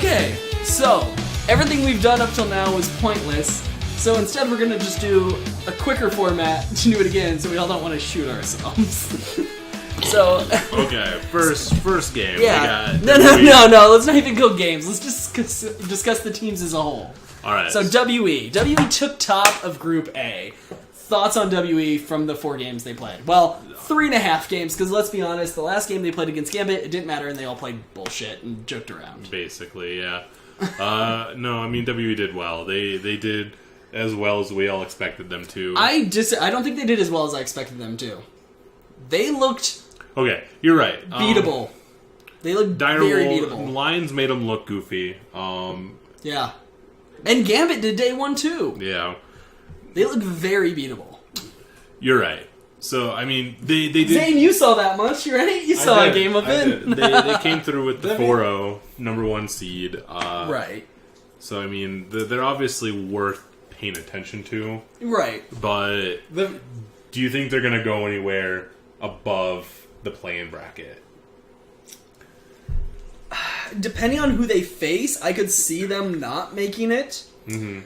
Okay, so everything we've done up till now was pointless. So instead, we're gonna just do a quicker format to do it again, so we all don't want to shoot ourselves. So Okay, first game. yeah, We got no. Let's not even go games. Let's just discuss the teams as a whole. All right. So WE took top of Group A. Thoughts on WE from the 4 games they played? Well, 3.5 games, because let's be honest, the last game they played against Gambit, it didn't matter, and they all played bullshit and joked around. Basically, yeah. No, I mean WE did well. They did as well as we all expected them to. I don't think they did as well as I expected them to. They looked Okay, you're right. beatable. They looked very beatable. Lions made them look goofy. Yeah. And Gambit did day 1 too. Yeah. They look very beatable. You're right. So, I mean, they did... Zane, you saw that much, right? You saw a game of it. They came through with the 4-0, number 1 seed. Right. So, I mean, they're obviously worth paying attention to. Right. But do you think they're going to go anywhere above the play-in bracket? Depending on who they face, I could see them not making it. Mm-hmm.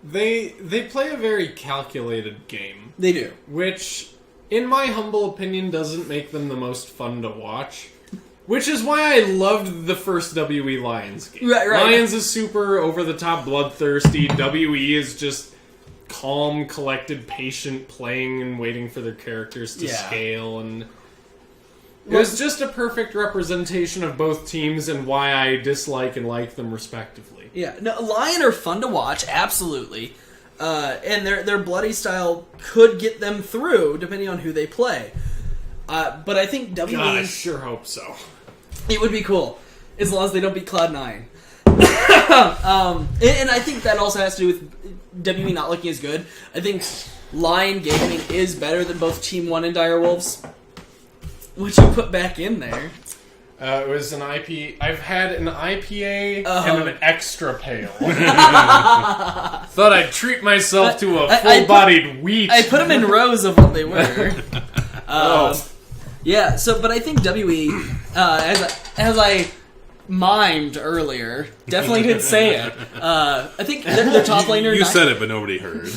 They play a very calculated game. They do. Which, in my humble opinion, doesn't make them the most fun to watch. Which is why I loved the first WE Lions game. Right. Lions is super over-the-top bloodthirsty. WE is just calm, collected, patient, playing and waiting for their characters to scale. And it was just a perfect representation of both teams and why I dislike and like them respectively. Yeah, no, Lion are fun to watch, absolutely. And their bloody style could get them through, depending on who they play. But I think WE... God, I sure hope so. It would be cool, as long as they don't beat Cloud9. And I think that also has to do with WE not looking as good. I think Lion Gaming is better than both Team 1 and Direwolves. What you put back in there? It was an I've had an IPA and an extra pale. Thought I'd treat myself to a full-bodied wheat. I put them in rows of what they were. Yeah, so, but I think WE, as I mimed earlier, definitely didn't say it. I think their top laner... You said it, but nobody heard.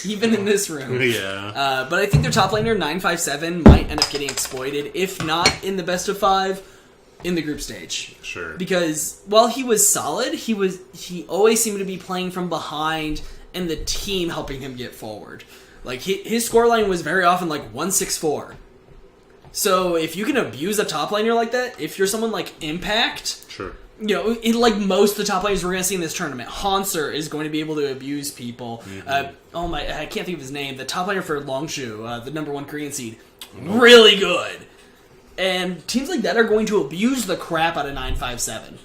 Even in this room. Yeah. But I think their top laner, 957, might end up getting exploited, if not in the best of 5, in the group stage. Sure. Because while he was solid, he always seemed to be playing from behind and the team helping him get forward. Like, his scoreline was very often like 164. So if you can abuse a top laner like that, if you're someone like Impact, Sure. you know, like most of the top laners we're going to see in this tournament, Hanser is going to be able to abuse people. Mm-hmm. I can't think of his name. The top laner for Longshu, the number 1 Korean seed, really good. And teams like that are going to abuse the crap out of 957.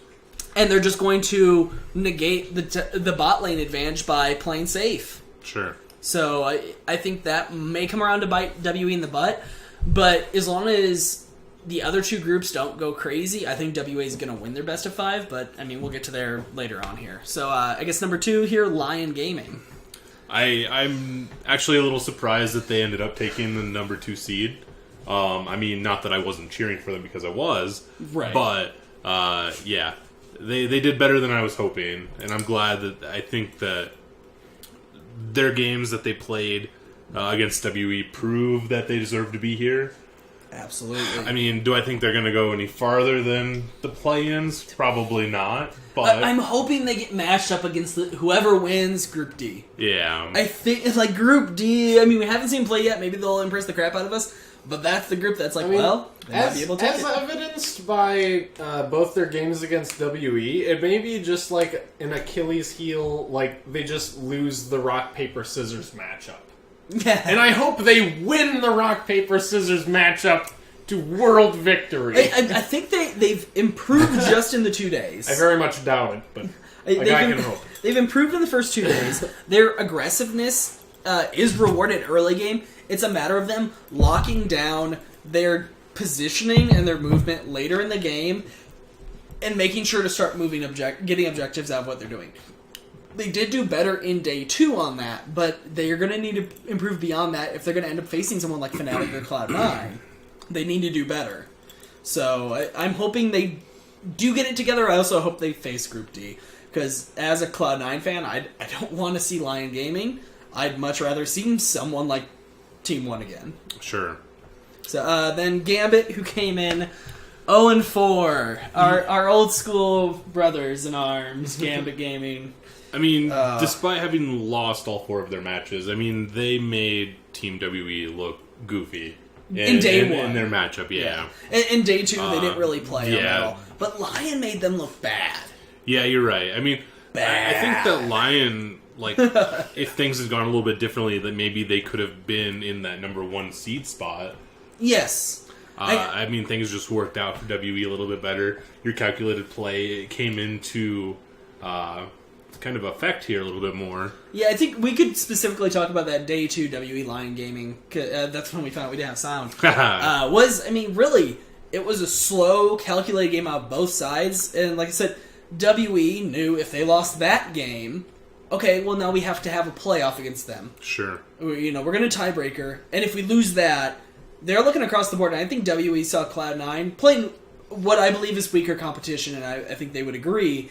And they're just going to negate the bot lane advantage by playing safe. Sure. So I think that may come around to bite WE in the butt. But as long as the other 2 groups don't go crazy, I think WA is going to win their best of 5. But, I mean, we'll get to there later on here. So I guess number 2 here, Lion Gaming. I'm actually a little surprised that they ended up taking the number 2 seed. I mean, not that I wasn't cheering for them because I was. Right. But, yeah. They did better than I was hoping. And I'm glad that I think that their games that they played against WE prove that they deserve to be here. Absolutely. I mean, do I think they're going to go any farther than the play-ins? Probably not. But I'm hoping they get matched up against whoever wins Group D. yeah. I think it's like Group D. I mean, we haven't seen play yet. Maybe they'll impress the crap out of us. But that's the group that's like, they might be able to take as it. evidenced by both their games against WE, it may be just like an Achilles heel, like they just lose the rock, paper, scissors matchup. Yeah. And I hope they win the rock, paper, scissors matchup to world victory. I think they've improved just in the 2 days. I very much doubt it, but I can hope. They've improved in the first 2 days. Their aggressiveness is rewarded early game. It's a matter of them locking down their positioning and their movement later in the game and making sure to start getting objectives out of what they're doing. They did do better in day 2 on that, but they are going to need to improve beyond that if they're going to end up facing someone like Fnatic or Cloud9. They need to do better. So I'm hoping they do get it together, I also hope they face Group D. Because as a Cloud9 fan, I don't want to see Lion Gaming. I'd much rather see someone like Team 1 again. Sure. So then Gambit, who came in 0-4. Our old school brothers in arms, Gambit Gaming. I mean, despite having lost all 4 of their matches, I mean, they made Team WE look goofy. In day 1. In their matchup, yeah. In day 2, they didn't really play them at yeah. all. But Lion made them look bad. Yeah, you're right. I mean, I think that Lion, like, if things had gone a little bit differently, that maybe they could have been in that number 1 seed spot. Yes. I mean, things just worked out for WE a little bit better. Your calculated play came into kind of effect here a little bit more. Yeah, I think we could specifically talk about that day 2 WE Lion Gaming. That's when we found out we didn't have sound. Really, it was a slow, calculated game out of both sides. And like I said, WE knew if they lost that game, okay, well now we have to have a playoff against them. Sure. We're going to tiebreaker, and if we lose that, they're looking across the board, and I think WE saw Cloud9 playing what I believe is weaker competition, and I think they would agree,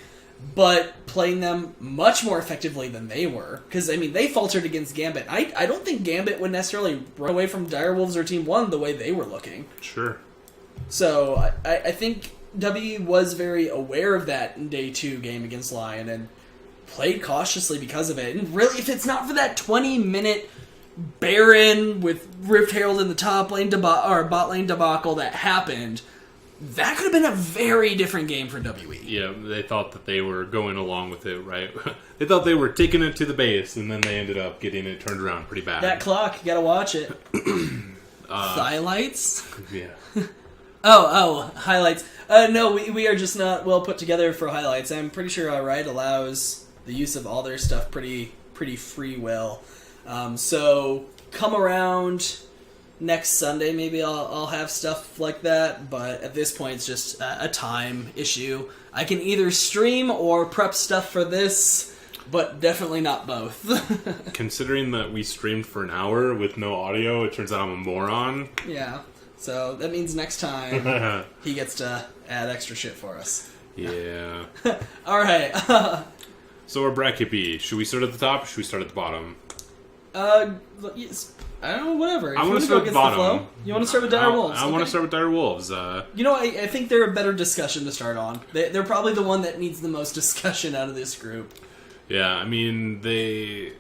but playing them much more effectively than they were. Because, I mean, they faltered against Gambit. I don't think Gambit would necessarily run away from Direwolves or Team 1 the way they were looking. Sure. So, I think WE was very aware of that in Day 2 game against Lion, and played cautiously because of it. And really, if it's not for that 20-minute Baron with Rift Herald in the top lane bot lane debacle that happened, that could have been a very different game for WE. Yeah, they thought that they were going along with it, right? They thought they were taking it to the base, and then they ended up getting it turned around pretty bad. That clock, you gotta watch it. Highlights? Yeah. Oh, highlights. No, we are just not well put together for highlights. I'm pretty sure Riot allows the use of all their stuff pretty free will. So come around next Sunday, maybe I'll have stuff like that, but at this point it's just a time issue. I can either stream or prep stuff for this, but definitely not both. Considering that we streamed for an hour with no audio, it turns out I'm a moron. Yeah, so that means next time he gets to add extra shit for us. Yeah. Alright. So our bracket B, should we start at the top or should we start at the bottom? Yes. I don't know, whatever. If I you want to go start at the against bottom. flow, you want to start with Dire Wolves? I want to start with Dire Wolves. You know, I think they're a better discussion to start on. They're probably the one that needs the most discussion out of this group. Yeah, I mean, they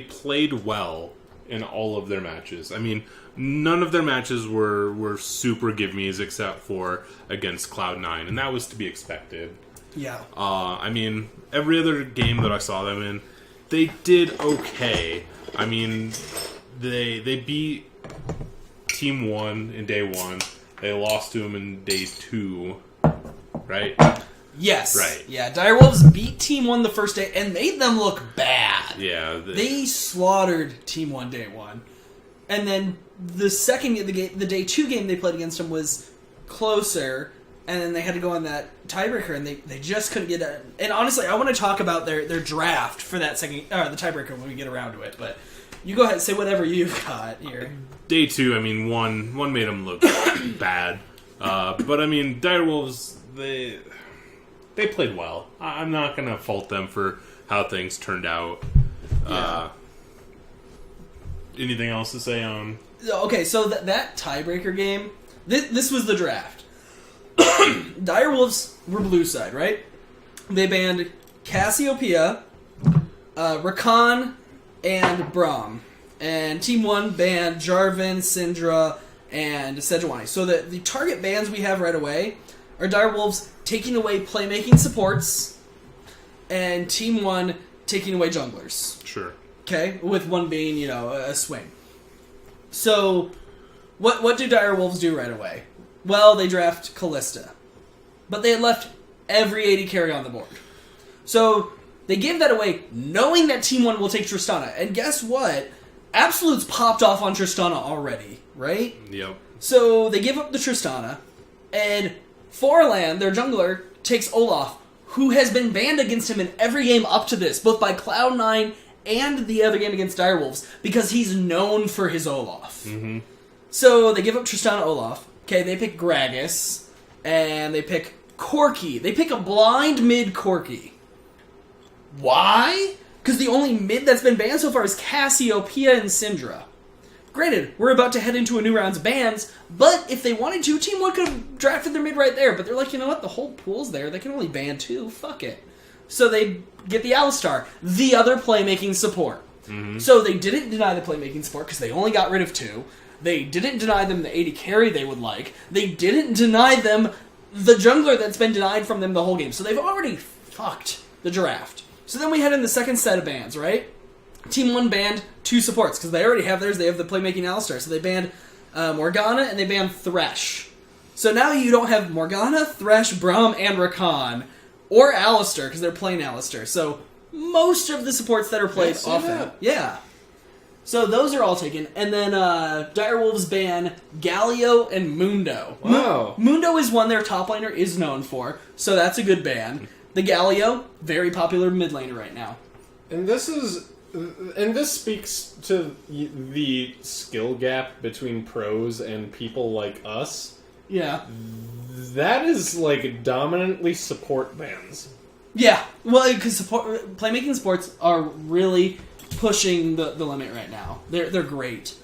played well in all of their matches. I mean, none of their matches were super give-me's except for against Cloud9, and that was to be expected. Yeah. I mean, every other game that I saw them in, they did okay. I mean, they beat Team 1 in Day 1. They lost to them in Day 2, right? Yes. Right. Yeah, Dire Wolves beat Team 1 the first day and made them look bad. Yeah. They slaughtered Team 1 Day 1. And then the second the Day 2 game they played against them was closer, and then they had to go on that tiebreaker, and they just couldn't get it. And honestly, I want to talk about their draft for that second, or the tiebreaker when we get around to it, but you go ahead and say whatever you've got here. Day 2, I mean, one made them look bad. But I mean, Dire Wolves, they played well. I'm not going to fault them for how things turned out. Yeah. Anything else to say on... Okay, so that tiebreaker game, this was the draft. Dire Wolves were blue side, right? They banned Cassiopeia, Rakan, and Braum. And Team 1 banned Jarvan, Syndra, and Sejuani. So the target bans we have right away are Dire Wolves taking away playmaking supports, and Team 1 taking away junglers. Sure. Okay? With one being, a swing. So, what do Dire Wolves do right away? Well, they draft Kalista. But they had left every AD carry on the board. So, they gave that away knowing that Team 1 will take Tristana. And guess what? Absolute's popped off on Tristana already, right? Yep. So, they give up the Tristana, and Forlan, their jungler, takes Olaf, who has been banned against him in every game up to this, both by Cloud9 and the other game against Dire Wolves, because he's known for his Olaf. Mm-hmm. So, they give up Tristana Olaf. Okay, they pick Gragas, and they pick Corki. They pick a blind mid Corki. Why? Because the only mid that's been banned so far is Cassiopeia and Syndra. Granted, we're about to head into a new round's bans, but if they wanted to, Team 1 could have drafted their mid right there. But they're like, you know what? The whole pool's there. They can only ban 2. Fuck it. So they get the Alistar, the other playmaking support. Mm-hmm. So they didn't deny the playmaking support because they only got rid of 2. They didn't deny them the 80 carry they would like. They didn't deny them the jungler that's been denied from them the whole game. So they've already fucked the draft. So then we head in the second set of bans, right? Team 1 banned 2 supports, because they already have theirs. They have the playmaking Alistar. So they banned Morgana, and they banned Thresh. So now you don't have Morgana, Thresh, Braum, and Rakan, or Alistar, because they're playing Alistar. So most of the supports that are played often. Yeah. So those are all taken. And then Direwolves ban Galio and Mundo. Wow. Mundo is one their top laner is known for, so that's a good ban. The Galio, very popular mid laner right now. And this speaks to the skill gap between pros and people like us. Yeah. That is like dominantly support bans. Yeah. Well, because playmaking supports are really pushing the limit right now. They're great.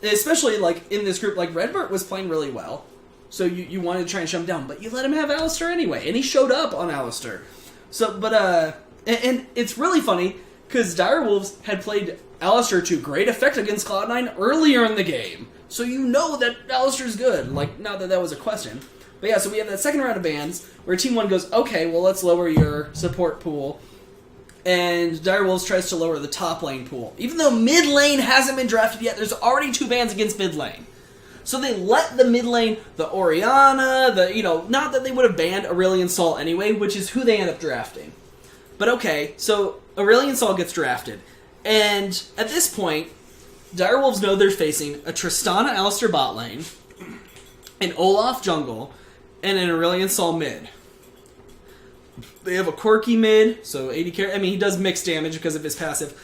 Especially like in this group, like Redbert was playing really well. So you wanted to try and shut him down, but you let him have Alistar anyway, and he showed up on Alistar. So, but and it's really funny because Direwolves had played Alistar to great effect against Cloud9 earlier in the game, so you know that Alistar's good. Like, not that was a question, but yeah. So we have that second round of bans where Team 1 goes, okay, well let's lower your support pool, and Direwolves tries to lower the top lane pool, even though mid lane hasn't been drafted yet. There's already 2 bans against mid lane. So they let the mid lane, the Orianna, not that they would have banned Aurelion Sol anyway, which is who they end up drafting. But okay, so Aurelion Sol gets drafted. And at this point, Direwolves know they're facing a Tristana Alistar bot lane, an Olaf jungle, and an Aurelion Sol mid. They have a Corki mid, so 80 carry. I mean, he does mixed damage because of his passive.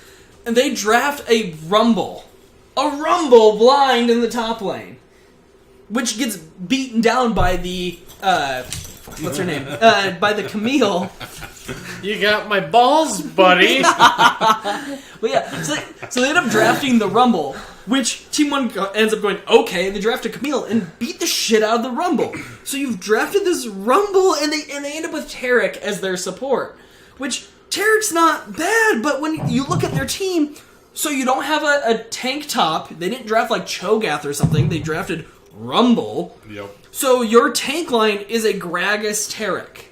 And they draft a Rumble. A Rumble blind in the top lane. Which gets beaten down by the, what's her name? By the Camille. You got my balls, buddy. Well, yeah, so they end up drafting the Rumble, which Team 1 ends up going, okay, they draft a Camille and beat the shit out of the Rumble. So you've drafted this Rumble, and they end up with Taric as their support. Which, Taric's not bad, but when you look at their team, so you don't have a tank top. They didn't draft like Cho'Gath or something. They drafted Rumble. Yep. So your tank line is a Gragas Taric.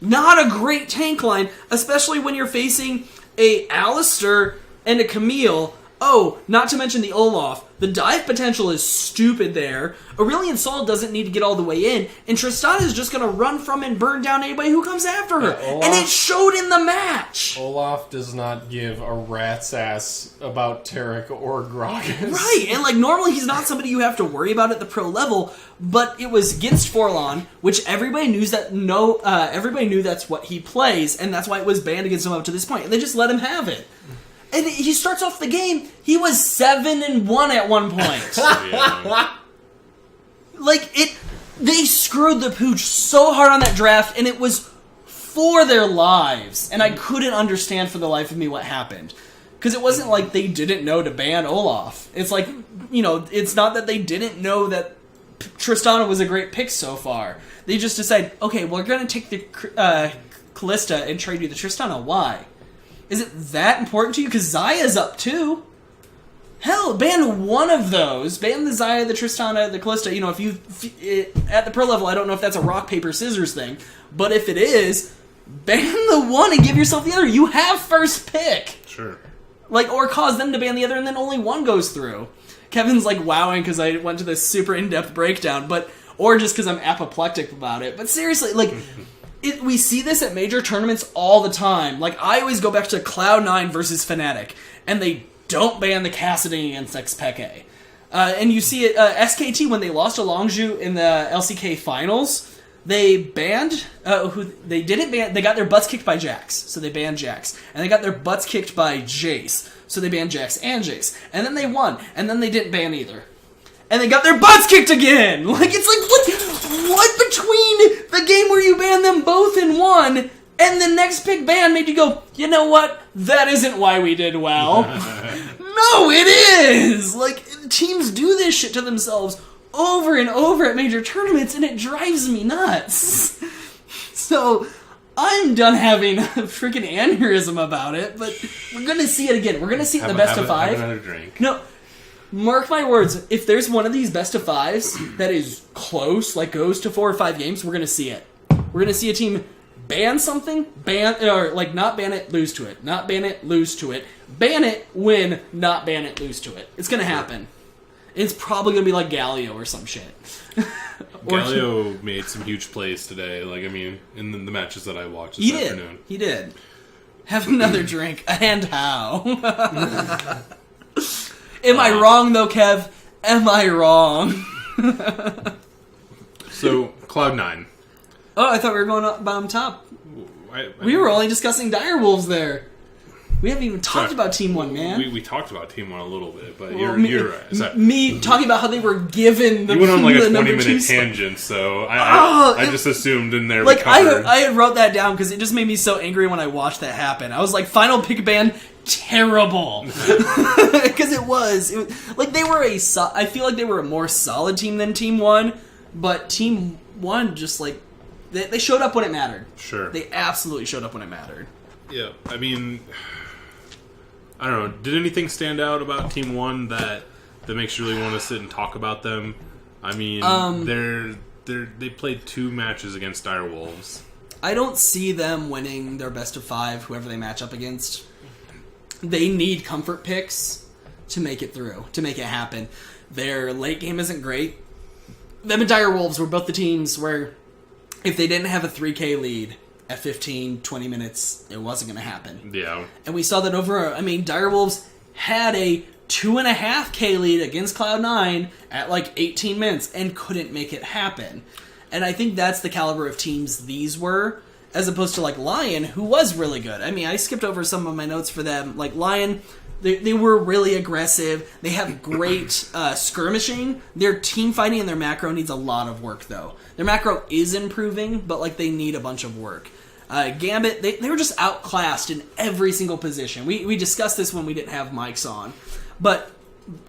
Not a great tank line, especially when you're facing a Alistar and a Camille. Oh, not to mention the Olaf. The dive potential is stupid there. Aurelion Sol doesn't need to get all the way in, and Tristana is just going to run from and burn down anybody who comes after her. Olaf, and it showed in the match. Olaf does not give a rat's ass about Taric or Gragas. Right, and like normally he's not somebody you have to worry about at the pro level, but it was against Forlon, which everybody knew everybody knew that's what he plays, and that's why it was banned against him up to this point, and they just let him have it. And he starts off the game, he was 7-1 at one point. Yeah. They screwed the pooch so hard on that draft, and it was for their lives. And I couldn't understand for the life of me what happened. Because it wasn't like they didn't know to ban Olaf. It's like, it's not that they didn't know that Tristana was a great pick so far. They just decided, okay, we're going to take the Kalista and trade you the Tristana. Why? Is it that important to you? Because Zaya's up too. Hell, ban one of those. Ban the Zaya, the Tristana, the Kalista. At the pro level, I don't know if that's a rock, paper, scissors thing. But if it is, ban the one and give yourself the other. You have first pick. Sure. Or cause them to ban the other and then only one goes through. Kevin's wowing because I went to this super in-depth breakdown. Or just because I'm apoplectic about it. But seriously, we see this at major tournaments all the time. I always go back to Cloud9 versus Fnatic, and they don't ban the Cassidy against Xpeke. And you see it, SKT, when they lost to Longzhu in the LCK finals, they banned, they got their butts kicked by Jax, so they banned Jax. And they got their butts kicked by Jace, so they banned Jax and Jace. And then they won, and then they didn't ban either. And they got their butts kicked again! What? what between the game where you banned them both in one and the next big ban made you go, you know what? That isn't why we did well. No, it is! Like, teams do this shit to themselves over and over at major tournaments, and it drives me nuts. So, I'm done having a freaking aneurysm about it, but we're gonna see it again. We're gonna see it in the best of five. Have another drink. No, mark my words, if there's one of these best of fives that is close, like goes to 4 or 5 games, we're gonna see it. We're gonna see a team ban something, or like not ban it, lose to it. Not ban it, lose to it. Ban it, win, not ban it, lose to it. It's gonna happen. It's probably gonna be like Galio or some shit. Galio made some huge plays today. Like, I mean, in the matches that I watched this afternoon. He did. Have another drink. And how? Am I wrong, though, Kev? Am I wrong? So, Cloud9. Oh, I thought we were going up bottom top. We were only discussing Direwolves there. We haven't even talked about Team 1, man. We talked about Team 1 a little bit, but Well, you're right. So, me talking about how they were given the you went on like a the number 20-minute 2 spot. tangent, so I just assumed in there Like, we covered. I had wrote that down because it just made me so angry when I watched that happen. I was like, final pick ban, terrible. Because it was. Like, they were I feel like they were a more solid team than Team 1, but Team 1 just, like, they showed up when it mattered. Sure. They absolutely showed up when it mattered. Yeah, I mean, I don't know. Did anything stand out about Team 1 that makes you really want to sit and talk about them? I mean, they played 2 matches against Direwolves. I don't see them winning their best of 5, whoever they match up against. They need comfort picks to make it through, to make it happen. Their late game isn't great. Them and Direwolves were both the teams where if they didn't have a 3K lead at 15, 20 minutes, it wasn't going to happen. Yeah. And we saw that Direwolves had a 2.5K lead against Cloud9 at like 18 minutes and couldn't make it happen. And I think that's the caliber of teams these were, as opposed to like Lion, who was really good. I mean, I skipped over some of my notes for them. Like Lion, they were really aggressive. They have great skirmishing. Their team fighting and their macro needs a lot of work, though. Their macro is improving, but like they need a bunch of work. Gambit, they were just outclassed in every single position. We discussed this when we didn't have mics on. But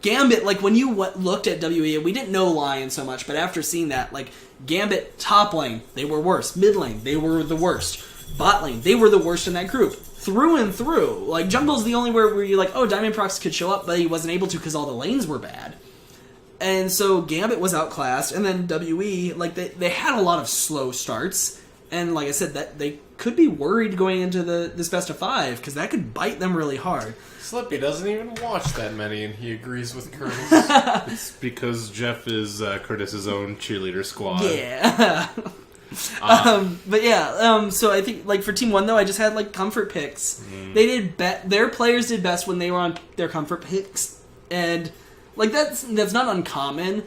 Gambit, like when you looked at WE, we didn't know Lion so much, but after seeing that, like Gambit top lane, they were worse. Mid lane, they were the worst. Bot lane, they were the worst in that group. Through and through. Like jungle's the only where you're like, oh, Diamond Prox could show up, but he wasn't able to because all the lanes were bad. And so Gambit was outclassed, and then WE, like they had a lot of slow starts, and like I said, that they could be worried going into this best of 5 because that could bite them really hard. Slippy doesn't even watch that many, and he agrees with Curtis. It's because Jeff is Curtis's own cheerleader squad. Yeah. But yeah, so I think like for Team 1 though, I just had like comfort picks. They did their players did best when they were on their comfort picks, and like that's not uncommon,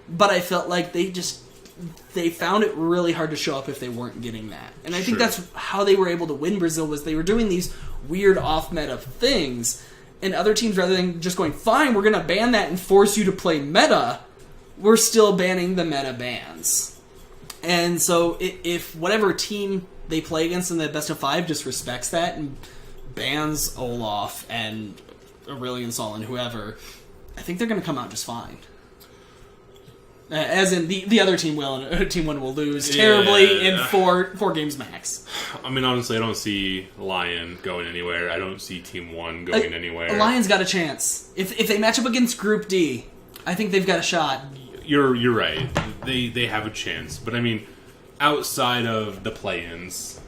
but I felt like they found it really hard to show up if they weren't getting that. And I think that's how they were able to win Brazil, was they were doing these weird off-meta things, and other teams, rather than just going, fine, we're going to ban that and force you to play meta, we're still banning the meta bans. And so if whatever team they play against in the best of 5 just respects that and bans Olaf and Aurelion Sol and whoever, I think they're going to come out just fine. As in, the other team will, and Team 1 will lose terribly in four games max. I mean, honestly, I don't see Lion going anywhere. I don't see Team 1 going anywhere. Lion's got a chance. If they match up against Group D, I think they've got a shot. You're right. They have a chance. But, I mean, outside of the play-ins,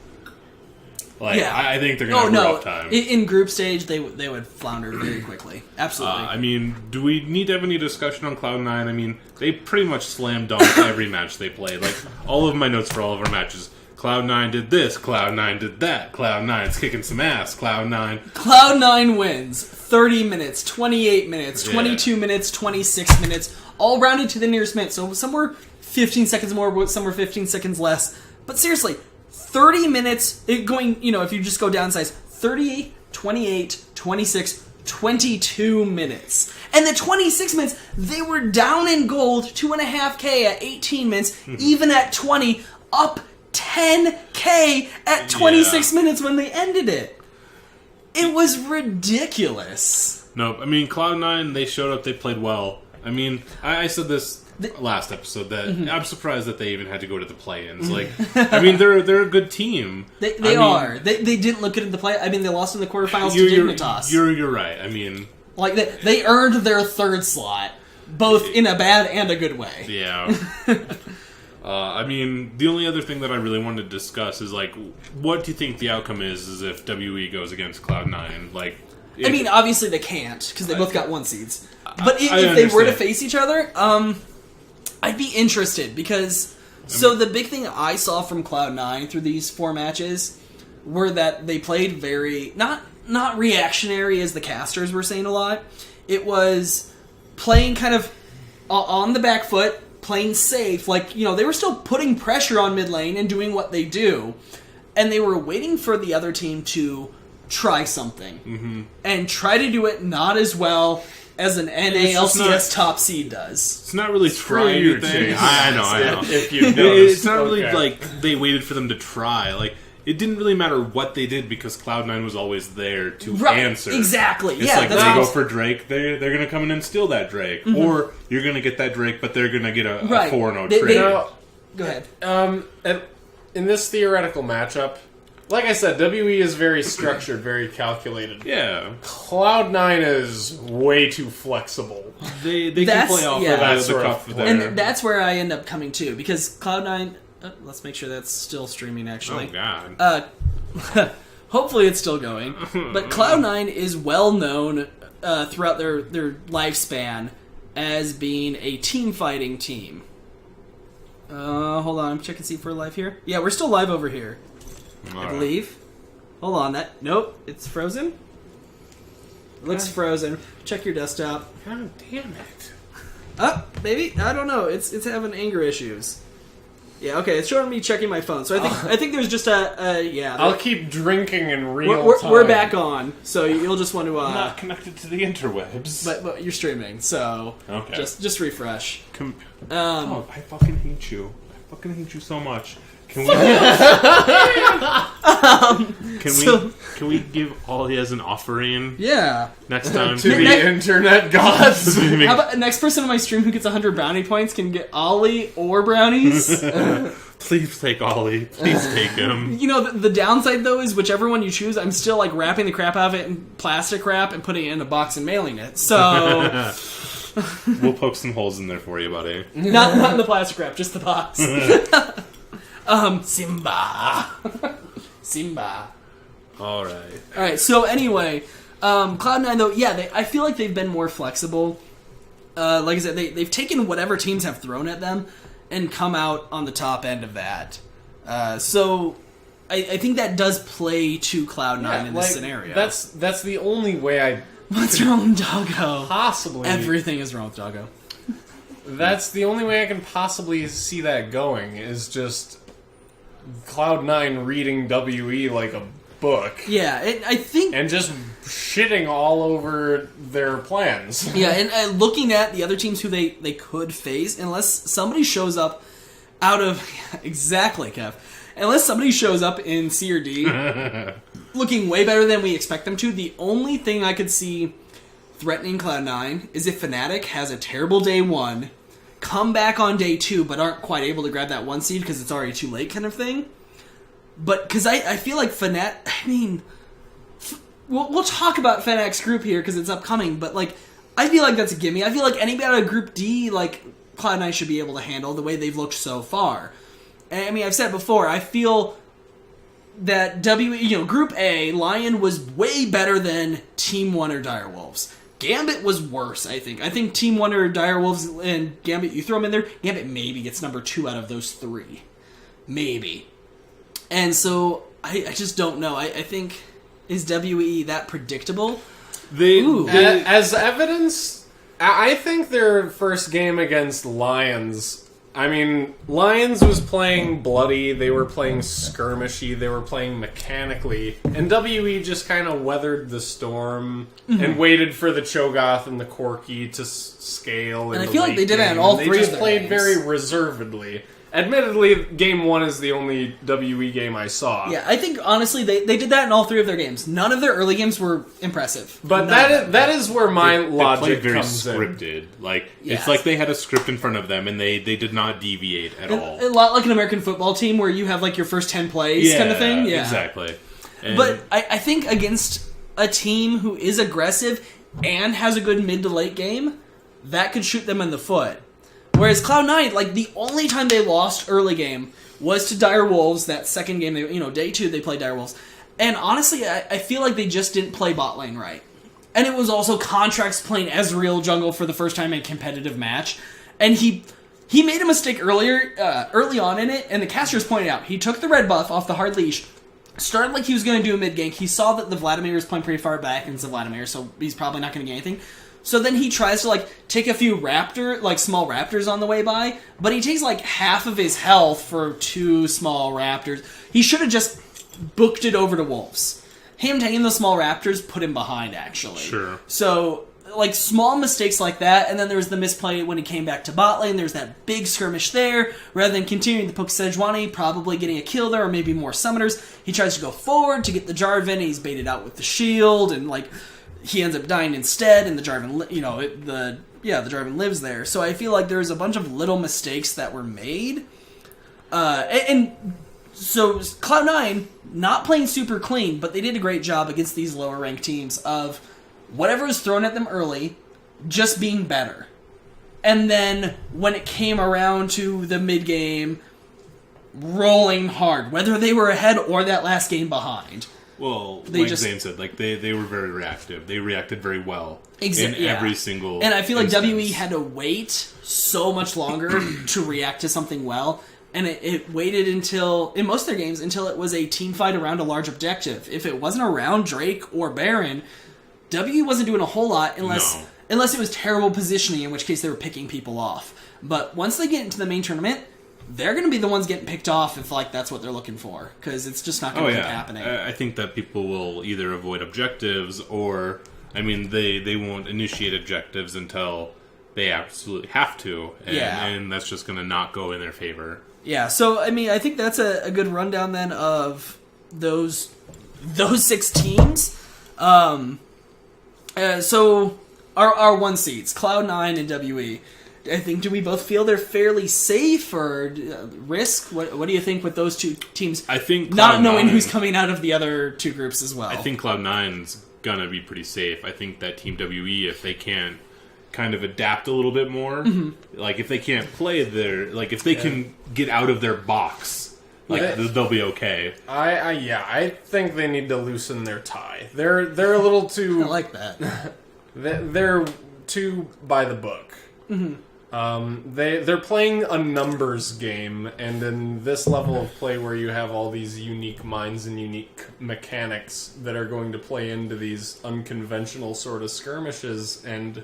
like, yeah. I think they're going to have a rough time. In group stage, they would flounder very quickly. Absolutely. I mean, do we need to have any discussion on Cloud9? I mean, they pretty much slam dunked every match they played. Like, all of my notes for all of our matches. Cloud9 did this, Cloud9 did that, Cloud9's kicking some ass, Cloud9 wins 30 minutes, 28 minutes, 22 minutes, 26 minutes, all rounded to the nearest minute. So some were 15 seconds more, some were 15 seconds less. But seriously, 30 minutes, going, if you just go downsize, 30, 28, 26, 22 minutes. And the 26 minutes, they were down in gold 2.5K at 18 minutes, even at 20, up 10K at 26 minutes when they ended it. It was ridiculous. Nope. I mean, Cloud9, they showed up, they played well. I mean, I said this last episode that I'm surprised that they even had to go to the play-ins. Like, I mean, they're a good team. They are. They didn't look good in the play. I mean, they lost in the quarterfinals to Dignitas. You're right. I mean, like they earned their third slot, both in a bad and a good way. Yeah. I mean, the only other thing that I really wanted to discuss is, like, what do you think the outcome is if WE goes against Cloud9? Like, I mean, obviously they can't, because they both got 1 seeds. But if they were to face each other, I'd be interested, because... So the big thing I saw from Cloud9 through these 4 matches were that they played very... Not reactionary, as the casters were saying a lot. It was playing kind of on the back foot, playing safe. Like, you know, they were still putting pressure on mid lane and doing what they do. And they were waiting for the other team to try something. And try to do it not as well as an NALCS top seed does. It's not really trying anything. I know. If you It's not really like they waited for them to try. Like, it didn't really matter what they did because Cloud9 was always there to answer. Exactly. It's like they go for Drake, they're going to come in and steal that Drake. Or you're going to get that Drake, but they're going to get a 4-0 trade. Go ahead. In this theoretical matchup, like I said, WE is very structured, very calculated. Yeah. Cloud9 is way too flexible. They can play off of the cuff there. And that's where I end up coming to, because Cloud9... let's make sure that's still streaming, actually. Oh, God. Hopefully it's still going. But Cloud9 is well known throughout their lifespan as being a team fighting team. Hold on, I'm checking see if we're live here. Yeah, we're still live over here. I believe. Hold on, nope, it's frozen. It looks frozen. Check your desktop. God damn it. Maybe? I don't know. It's having anger issues. Yeah, okay, it's showing me checking my phone. So I think there's just I'll keep drinking in real time. We're back on, so you'll just want to... I'm not connected to the interwebs. But you're streaming, so okay. just refresh. I fucking hate you. I fucking hate you so much. Can we give Ollie as an offering? Yeah. Next time to the internet gods. How about next person on my stream who gets 100 brownie points can get Ollie or brownies? Please take Ollie. Please take him. You know, the downside though is whichever one you choose, I'm still like wrapping the crap out of it in plastic wrap and putting it in a box and mailing it. So we'll poke some holes in there for you, buddy. Not in the plastic wrap, just the box. Simba. Alright, so anyway, Cloud9 though, yeah, I feel like they've been more flexible. Like I said, they've taken whatever teams have thrown at them and come out on the top end of that. So I think that does play to Cloud9 in this scenario. That's the only way What's wrong with Doggo? Possibly. Everything is wrong with Doggo. That's the only way I can possibly see that going, is just Cloud9 reading WE like a book. Yeah, I think... And just shitting all over their plans. Yeah, and looking at the other teams who they could face, unless somebody shows up out of... Exactly, Kev. Unless somebody shows up in C or D looking way better than we expect them to, the only thing I could see threatening Cloud9 is if Fnatic has a terrible day 1, come back on day 2, but aren't quite able to grab that 1 seed because it's already too late kind of thing. But, because I feel like Fnatic, I mean, we'll talk about Fnatic's group here because it's upcoming, but, like, I feel like that's a gimme. I feel like anybody out of Group D, like, Cloud9 should be able to handle the way they've looked so far. And, I mean, I've said it before, I feel that Group A, Lion was way better than Team 1 or Direwolves. Gambit was worse, I think. I think Team 1 or Direwolves and Gambit, you throw them in there, Gambit maybe gets number 2 out of those 3. Maybe. And so, I just don't know. I think, is WE that predictable? As evidence, I think their first game against Lions I mean, Lions was playing bloody, they were playing skirmishy, they were playing mechanically, and WE just kind of weathered the storm and waited for the Cho'Gath and the Corki to scale. And I feel like they did that in all three of their They just played games. very reservedly. Admittedly, Game 1 is the only WE game I saw. Yeah, I think, honestly, they did that in all three of their games. None of their early games were impressive. But None. that is where my They logic played very comes in. scripted. Like Yeah. it's like they had a script in front of them, and they did not deviate at all. A lot like an American football team where you have, like, your first 10 plays kind of thing. Yeah, exactly. And But I think against a team who is aggressive and has a good mid to late game, that could shoot them in the foot. Whereas Cloud9, like, the only time they lost early game was to Dire Wolves. That second game, day 2, they played Dire Wolves. And honestly, I feel like they just didn't play bot lane right. And it was also Contracts playing Ezreal jungle for the first time in a competitive match. And he made a mistake early on in it, and the casters pointed out. He took the red buff off the hard leash, started like he was going to do a mid gank. He saw that the Vladimir was playing pretty far back, and it's a Vladimir, so he's probably not going to get anything. So then he tries to, like, take a few small raptors on the way by, but he takes, like, half of his health for 2 small raptors. He should have just booked it over to wolves. Him taking the small raptors put him behind, actually. Sure. So, like, small mistakes like that, and then there was the misplay when he came back to bot lane. There's that big skirmish there. Rather than continuing to poke Sejuani, probably getting a kill there, or maybe more summoners, he tries to go forward to get the Jarvan, and he's baited out with the shield, and, like, he ends up dying instead, and the Jarvan, the Jarvan lives there. So I feel like there's a bunch of little mistakes that were made. So Cloud9, not playing super clean, but they did a great job against these lower ranked teams of whatever was thrown at them early, just being better. And then when it came around to the mid game, rolling hard, whether they were ahead or that last game behind. Well, They like just- Zane said, like they were very reactive. They reacted very well in Yeah. every single. And I feel like instance. WE had to wait so much longer to react to something well, and it waited until, in most of their games, until it was a team fight around a large objective. If it wasn't around Drake or Baron, WE wasn't doing a whole lot unless it was terrible positioning, in which case they were picking people off. But once they get into the main tournament, they're going to be the ones getting picked off if, like, that's what they're looking for, because it's just not going to keep happening. I think that people will either avoid objectives or, I mean, they won't initiate objectives until they absolutely have to, and that's just going to not go in their favor. Yeah, so, I mean, I think that's a good rundown, then, of those 6 teams. So, our 1 seeds, Cloud9 and WE. I think, do we both feel they're fairly safe, or risk? What do you think with those 2 teams? I think not knowing Cloud9 who's coming out of the other 2 groups as well. I think Cloud9's gonna be pretty safe. I think that Team WE, if they can kind of adapt a little bit more, like if they can't play if they can get out of their box, they'll be okay. I think they need to loosen their tie. They're a little too. I like that. They're too by the book. They're playing a numbers game, and in this level of play where you have all these unique minds and unique mechanics that are going to play into these unconventional sort of skirmishes and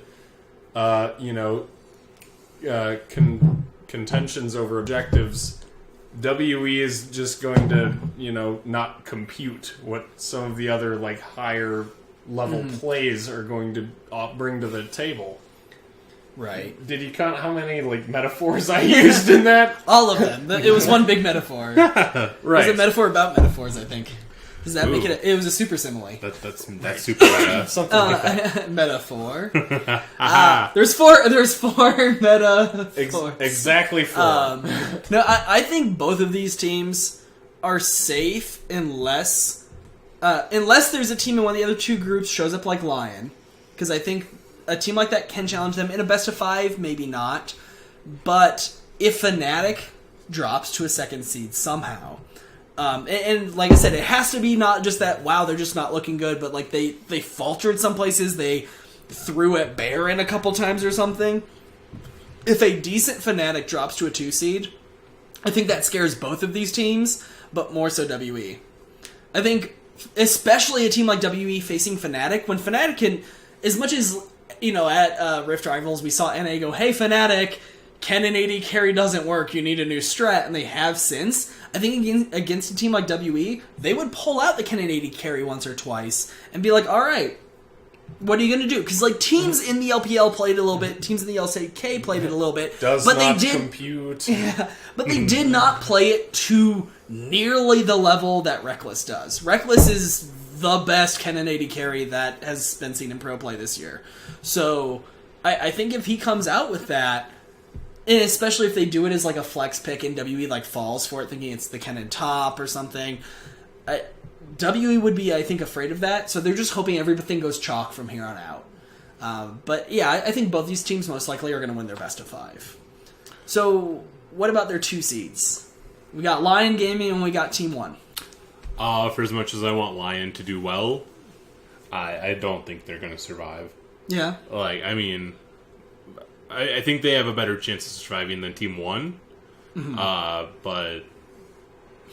contentions over objectives, WE is just going to not compute what some of the other like higher level plays are going to bring to the table. Right. Did you count how many like metaphors I used in that? All of them. It was one big metaphor. It was a metaphor about metaphors, I think. Does that make it? It was a super simile. That's super meta. Something like that. Metaphor. There's four metaphors. Exactly 4. No, I think both of these teams are safe unless there's a team in one of the other 2 groups shows up like Lion, because I think a team like that can challenge them in a best of 5, maybe not. But if Fnatic drops to a 2nd seed somehow, and like I said, it has to be not just that, wow, they're just not looking good, but like they faltered some places, they threw at Baron a couple times or something. If a decent Fnatic drops to a 2 seed, I think that scares both of these teams, but more so WE. I think especially a team like WE facing Fnatic, when Fnatic can, as much as, at Rift Rivals we saw NA go, hey Fnatic, Ken and AD carry doesn't work, you need a new strat, and they have since. I think against a team like WE, they would pull out the Ken and AD carry once or twice and be like, alright, what are you going to do? Because like teams in the LPL played it a little bit, teams in the LCK played it a little bit. Does but not they did, compute. Yeah, but they did not play it to nearly the level that Reckless does. Reckless is the best Ken and AD carry that has been seen in pro play this year. So I think if he comes out with that, and especially if they do it as like a flex pick and WE like falls for it thinking it's the Ken and top or something, WE would be, I think, afraid of that. So they're just hoping everything goes chalk from here on out. But yeah, I think both these teams most likely are going to win their best of 5. So what about their 2 seeds? We got Lion Gaming and we got Team 1. For as much as I want Lion to do well, I don't think they're going to survive. Yeah. Like, I mean, I think they have a better chance of surviving than Team 1. Mm-hmm. But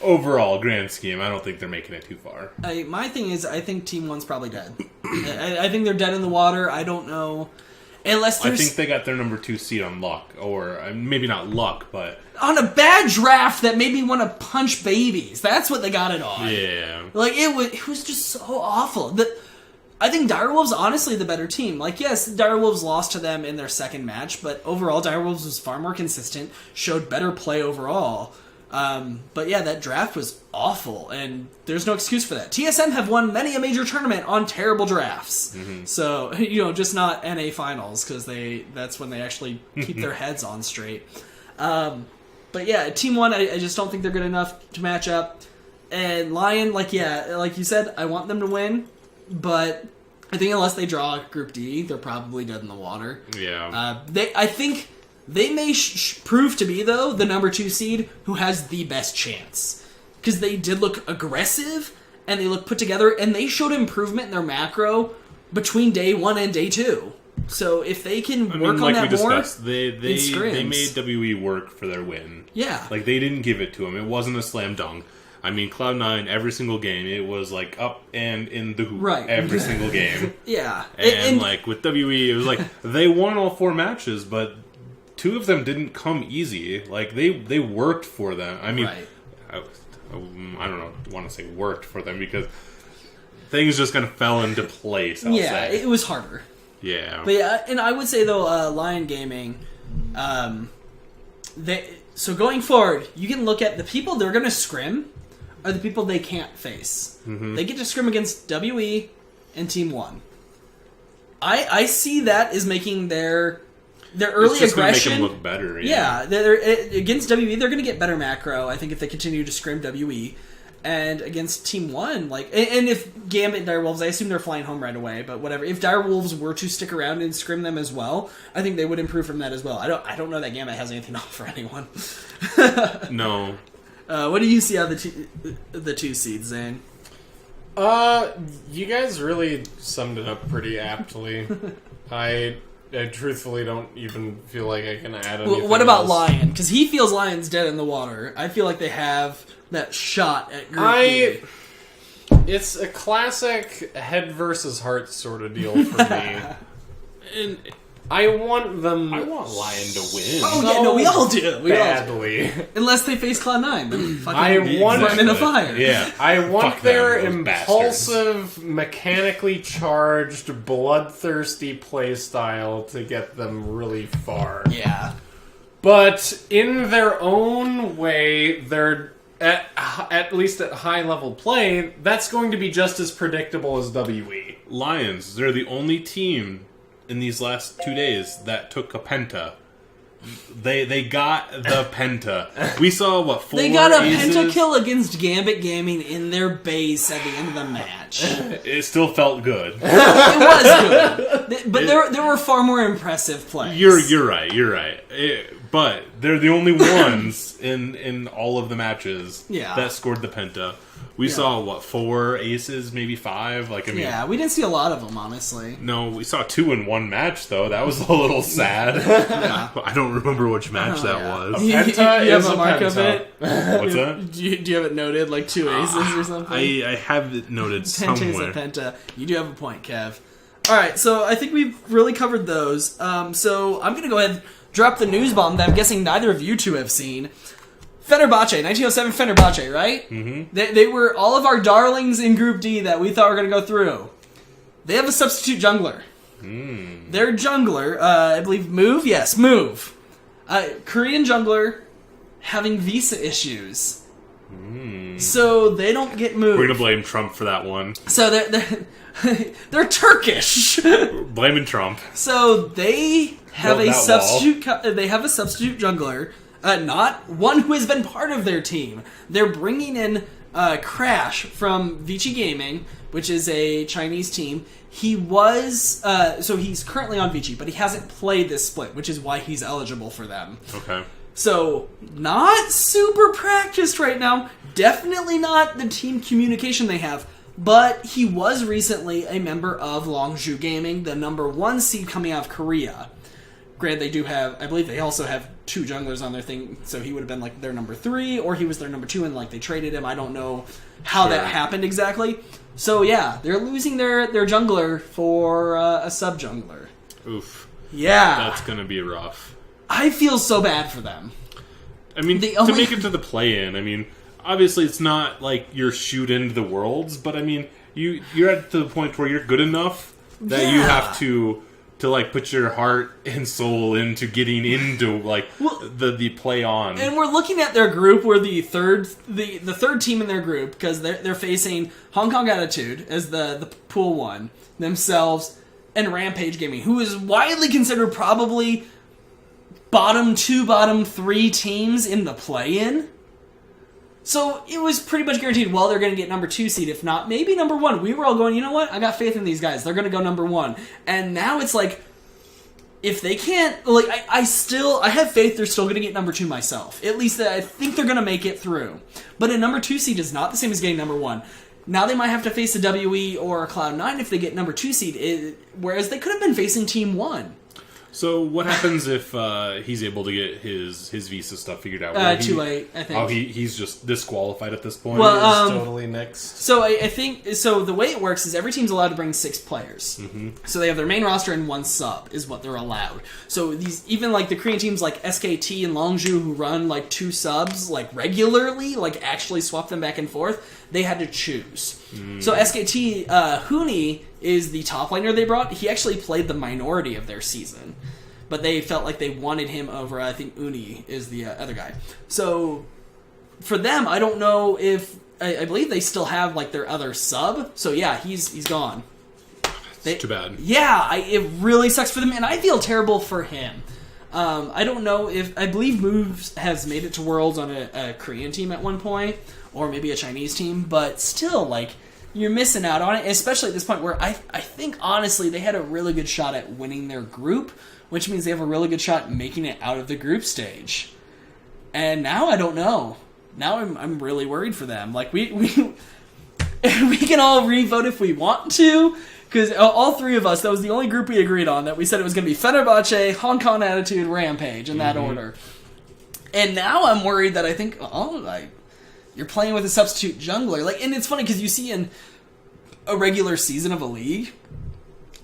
overall, grand scheme, I don't think they're making it too far. My thing is, I think Team 1's probably dead. I think they're dead in the water. I don't know. Unless I think they got their number 2 seed on luck. Or maybe not luck, but on a bad draft that made me want to punch babies. That's what they got it on. yeah. Like, it was just so awful. I think Direwolves honestly the better team. Like, yes, Direwolves lost to them in their second match, but overall Direwolves was far more consistent, showed better play overall. But yeah, that draft was awful, and there's no excuse for that. TSM have won many a major tournament on terrible drafts. Mm-hmm. So, just not NA finals, because that's when they actually keep their heads on straight. But yeah, Team 1, I just don't think they're good enough to match up. And Lion, like you said, I want them to win, but I think unless they draw Group D, they're probably dead in the water. Yeah. I think they may prove to be, though, the number 2 seed who has the best chance. Because they did look aggressive, and they look put together, and they showed improvement in their macro between day 1 and day 2. So if they can work on that more, they made WE work for their win. Yeah. Like, they didn't give it to them. It wasn't a slam dunk. I mean, Cloud9, every single game, it was like up and in the hoop. Right. Every single game. Yeah. And like with WE, it was like they won all 4 matches, but 2 of them didn't come easy. Like they worked for them. I mean, right. I don't know, want to say worked for them because things just kind of fell into place. I'll say. It was harder. Yeah. But yeah, and I would say though, Lion Gaming, so going forward, you can look at the people they're going to scrim are the people they can't face. Mm-hmm. They get to scrim against WE and Team 1. I see that as making their early it's just aggression make them look better. Yeah, against WE, they're going to get better macro. I think if they continue to scrim WE, and against Team 1, like, and if Gambit and Direwolves, I assume they're flying home right away. But whatever, if Direwolves were to stick around and scrim them as well, I think they would improve from that as well. I don't know that Gambit has anything to offer anyone. No. What do you see out of the 2 seeds, Zane? You guys really summed it up pretty aptly. I truthfully don't even feel like I can add anything what about else. Lion? Because he feels Lion's dead in the water. I feel like they have that shot at Group D. It's a classic head versus heart sort of deal for me. And I want them... I want Lion to win. Oh, yeah, no, we all do. Badly. Unless they face Cloud9, then fucking I want burn in a fire. Yeah. I want Fuck their them, those impulsive, mechanically charged, bloodthirsty playstyle to get them really far. Yeah. But in their own way, they're at least at high level play, that's going to be just as predictable as WE. Lions, they're the only team in these last 2 days that took a penta. They got the penta. We saw, 4 They got a aces? pentakill against Gambit Gaming in their base at the end of the match. It still felt good. It was good. But there were far more impressive plays. You're right. But they're the only ones in all of the matches that scored the penta. We saw, 4 aces, maybe 5? Like, I mean, yeah, we didn't see a lot of them, honestly. No, we saw 2 in one match, though. That was a little sad. I don't remember which match that was. You have a mark of it? What's that? Do you have it noted, like 2 aces or something? I have it noted Penta somewhere. is a penta. You do have a point, Kev. Alright, so I think we've really covered those. So I'm going to go ahead. drop the news bomb that I'm guessing neither of you two have seen. Fenerbahce, 1907 Fenerbahce, right? Mm-hmm. They were all of our darlings in Group D that we thought were going to go through. They have a substitute jungler. Their jungler, I believe Move? Yes, Move. Korean jungler having visa issues. So they don't get moved. We're going to blame Trump for that one. So they're Turkish. Blaming Trump. So they have Build a that substitute. They have a substitute jungler, not one who has been part of their team. They're bringing in Crash from Vici Gaming, which is a Chinese team. He was so he's currently on Vici, but he hasn't played this split, which is why he's eligible for them. Okay. So, not super practiced right now. Definitely not the team communication they have. But he was recently a member of Longzhu Gaming, the number 1 seed coming out of Korea. Granted, they do have, I believe they also have 2 junglers on their thing, so he would have been like their number 3, or he was their number 2 and like they traded him. I don't know how that happened exactly. So yeah, they're losing their jungler for a sub-jungler. Oof. Yeah. That's going to be rough. I feel so bad for them. I mean, to make it to the play-in, I mean, obviously it's not like you're shoot into the Worlds, but I mean, you're at the point where you're good enough that you have to like put your heart and soul into getting into like the play on. And we're looking at their group. We're the third team in their group because they're facing Hong Kong Attitude as the pool 1 themselves, and Rampage Gaming, who is widely considered probably bottom 2, bottom 3 teams in the play-in. So it was pretty much guaranteed, well, they're going to get number 2 seed, if not, maybe number 1. We were all going, you know what? I got faith in these guys. They're going to go number 1. And now it's like, if they can't, like, I have faith they're still going to get number 2 myself. At least I think they're going to make it through. But a number 2 seed is not the same as getting number 1. Now they might have to face a WE or a Cloud9 if they get number 2 seed, whereas they could have been facing Team 1. So what happens if he's able to get his visa stuff figured out? Too late, I think. Oh, he's just disqualified at this point? Well, totally next. So I think, so the way it works is every team's allowed to bring 6 players. Mm-hmm. So they have their main roster and 1 sub is what they're allowed. So these, even like the Korean teams like SKT and Longzhu who run like 2 subs like regularly, like actually swap them back and forth, they had to choose. So SKT, Huni is the top laner they brought. He actually played the minority of their season. But they felt like they wanted him over, I think Uni is the other guy. So, for them, I don't know if... I believe they still have, like, their other sub. So, yeah, he's gone. It's too bad. Yeah, it really sucks for them, and I feel terrible for him. I don't know if... I believe Moves has made it to Worlds on a Korean team at one point, or maybe a Chinese team, but still, like... You're missing out on it, especially at this point where I think, honestly, they had a really good shot at winning their group, which means they have a really good shot at making it out of the group stage. And now I don't know. Now I'm really worried for them. Like, we can all re-vote if we want to, because all 3 of us, that was the only group we agreed on, that we said it was going to be Fenerbahce, Hong Kong Attitude, Rampage, in that order. And now I'm worried that I think, you're playing with a substitute jungler. Like, and it's funny because you see in a regular season of a league,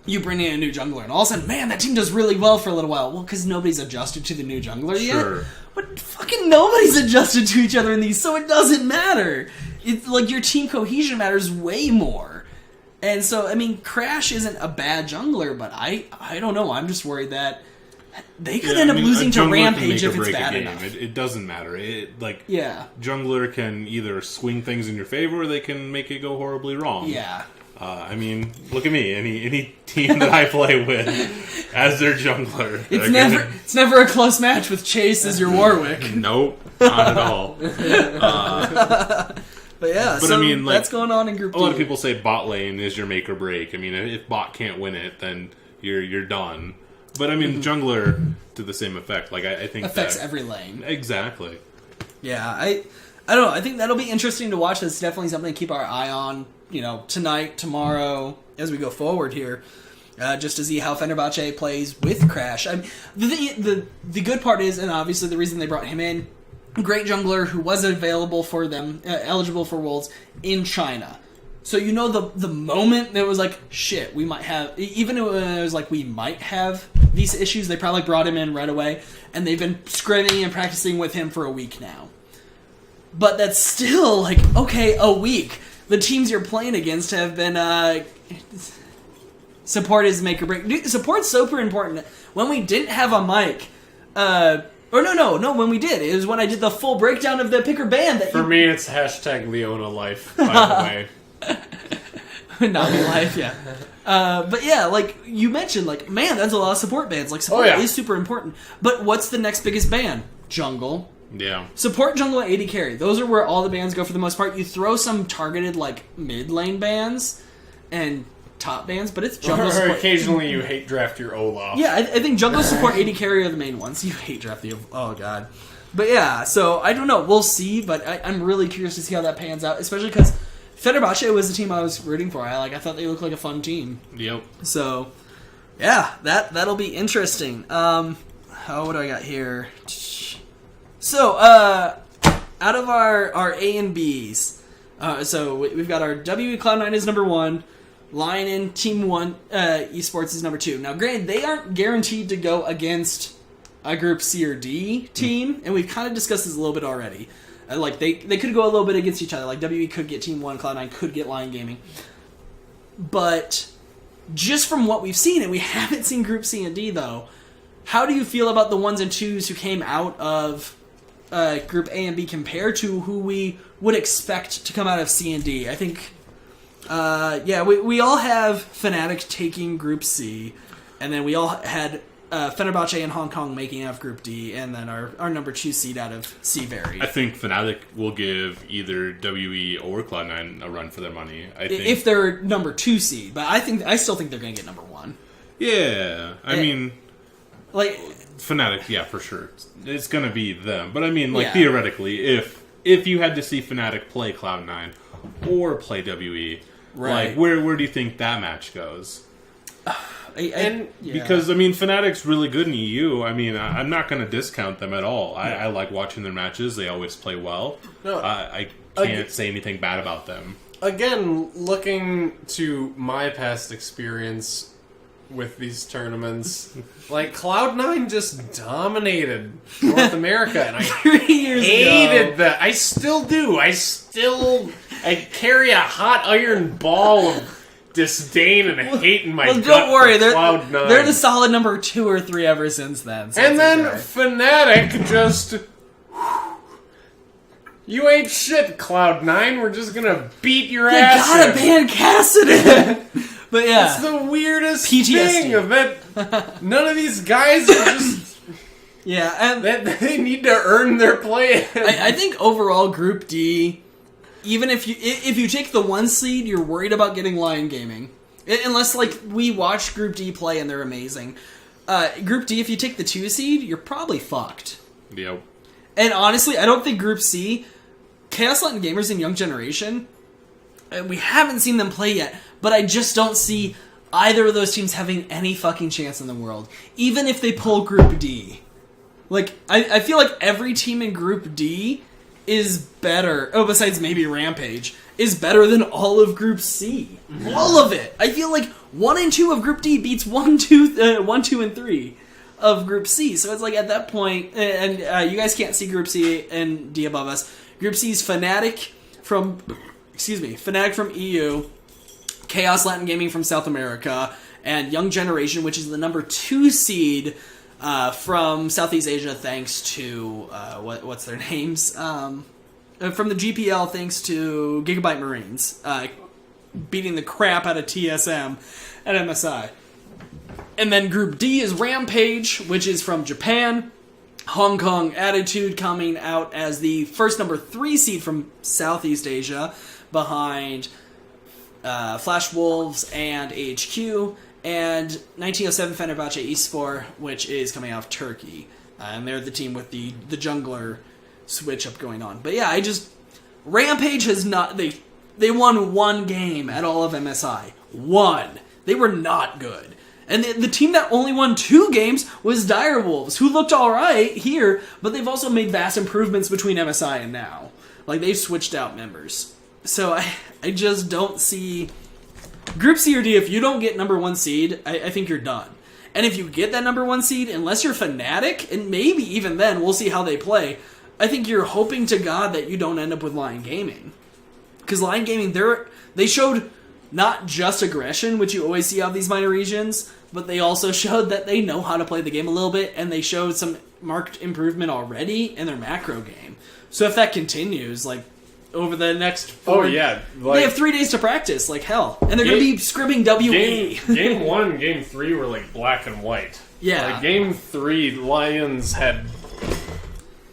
you bring in a new jungler, and all of a sudden, man, that team does really well for a little while. Well, because nobody's adjusted to the new jungler yet. But fucking nobody's adjusted to each other in these, so it doesn't matter. It's like your team cohesion matters way more. And so, I mean, Crash isn't a bad jungler, but I don't know. I'm just worried that they could end up losing to Rampage if it's bad enough. It doesn't matter. Jungler can either swing things in your favor or they can make it go horribly wrong. Yeah. I mean, look at me. Any team that I play with as their jungler. It's never a close match with Chase as your Warwick. Nope, not at all. But yeah, I mean, like, that's going on in Group D. A lot of people say bot lane is your make or break. I mean, if bot can't win it, then you're done. But I mean, jungler to the same effect. Like I think affects every lane. Exactly. Yeah, I don't know. I think that'll be interesting to watch. That's definitely something to keep our eye on. You know, tonight, tomorrow, as we go forward here, just to see how Fenerbahce plays with Crash. I mean, the good part is, and obviously the reason they brought him in, great jungler who was available for them, eligible for Worlds in China. So you know the moment that was like, shit, we might have, even when it was like we might have these issues, they probably brought him in right away, and they've been scrimming and practicing with him for a week now. But that's still, like, okay, a week. The teams you're playing against have been, support is make or break. Dude, support's super important. When we didn't have a mic, when we did, it was when I did the full breakdown of the picker band. For me, it's hashtag Leona Life, by the way. Not in life, yeah. But yeah, like, you mentioned, like, man, that's a lot of support bands. Like, support is super important. But what's the next biggest band? Jungle. Yeah. Support, jungle, and AD carry. Those are where all the bands go for the most part. You throw some targeted, like, mid-lane bands and top bands, but it's jungle support. Occasionally you hate draft your Olaf. Yeah, I think jungle support, AD carry are the main ones. You hate draft the... Oh, God. But yeah, so, I don't know. We'll see, but I'm really curious to see how that pans out, especially because Fenerbahce was the team I was rooting for. I thought they looked like a fun team. Yep. So, yeah, that'll be interesting. What do I got here? So, out of our A and Bs, so we've got our WE Cloud9 is number 1, Lion and Team 1 Esports is number 2. Now, granted, they aren't guaranteed to go against a Group C or D team, and we've kind of discussed this a little bit already. Like, they could go a little bit against each other. Like, WE could get Team 1, Cloud9 could get Lion Gaming. But just from what we've seen, and we haven't seen Group C and D, though, how do you feel about the 1s and 2s who came out of Group A and B compared to who we would expect to come out of C and D? I think, we all have Fnatic taking Group C, and then we all had Fenerbahce and Hong Kong making out of Group D, and then our number 2 seed out of C Very. I think Fnatic will give either WE or Cloud9 a run for their money. I think if they're number 2 seed, but I still think they're going to get number 1. Yeah, I mean, like Fnatic, yeah, for sure, it's going to be them. But I mean, like theoretically, if you had to see Fnatic play Cloud9 or play WE, like where do you think that match goes? Because, I mean, Fnatic's really good in EU. I mean, I'm not going to discount them at all. I like watching their matches. They always play well. No, I can't say anything bad about them. Again, looking to my past experience with these tournaments, like, Cloud9 just dominated North America, and I 3 years hated that. I still do. I carry a hot iron ball of disdain and hate in my gut. Don't worry, Cloud9. they're the solid number 2 or 3 ever since then. So and then Fnatic just, you ain't shit, Cloud9. We're just gonna beat your ass. They gotta ban Cassidy. But yeah, it's the weirdest PTSD thing of that. None of these guys are just. Yeah, and they need to earn their play. I think overall Group D. Even if you take the 1 seed, you're worried about getting Lion Gaming. Unless, like, we watch Group D play and they're amazing. Group D, if you take the 2 seed, you're probably fucked. Yep. And honestly, I don't think Group C, Chaos Latin Gamers and Young Generation, we haven't seen them play yet, but I just don't see either of those teams having any fucking chance in the world. Even if they pull Group D. Like, I feel like every team in Group D is better, besides maybe Rampage, is better than all of Group C. All of it. I feel like 1 and 2 of Group D beats 1, 2, and 3 of Group C. So it's like at that point, and you guys can't see Group C and D above us. Group C is Fnatic from EU, Chaos Latin Gaming from South America, and Young Generation, which is the number 2 seed from Southeast Asia, thanks to what's their names? From the GPL, thanks to Gigabyte Marines, beating the crap out of TSM and MSI. And then Group D is Rampage, which is from Japan. Hong Kong Attitude coming out as the first number 3 seed from Southeast Asia, behind Flash Wolves and AHQ. And 1907 Fenerbahce Esport, which is coming out of Turkey. And they're the team with the jungler switch up going on. But yeah, Rampage has not... They won 1 game at all of MSI. 1. They were not good. And the team that only won 2 games was Direwolves, who looked alright here, but they've also made vast improvements between MSI and now. Like, they've switched out members. So I just don't see... Group C or D, if you don't get number 1 seed, I think you're done. And if you get that number 1 seed, unless you're Fnatic, and maybe even then, we'll see how they play, I think you're hoping to God that you don't end up with Lion Gaming. Because Lion Gaming, they showed not just aggression, which you always see out of these minor regions, but they also showed that they know how to play the game a little bit, and they showed some marked improvement already in their macro game. So if that continues, like, over the next Like, they have 3 days to practice, like hell. And they're going to be scrimming WE. Game 1 and Game 3 were like black and white. Yeah. Like Game 3, Lions had...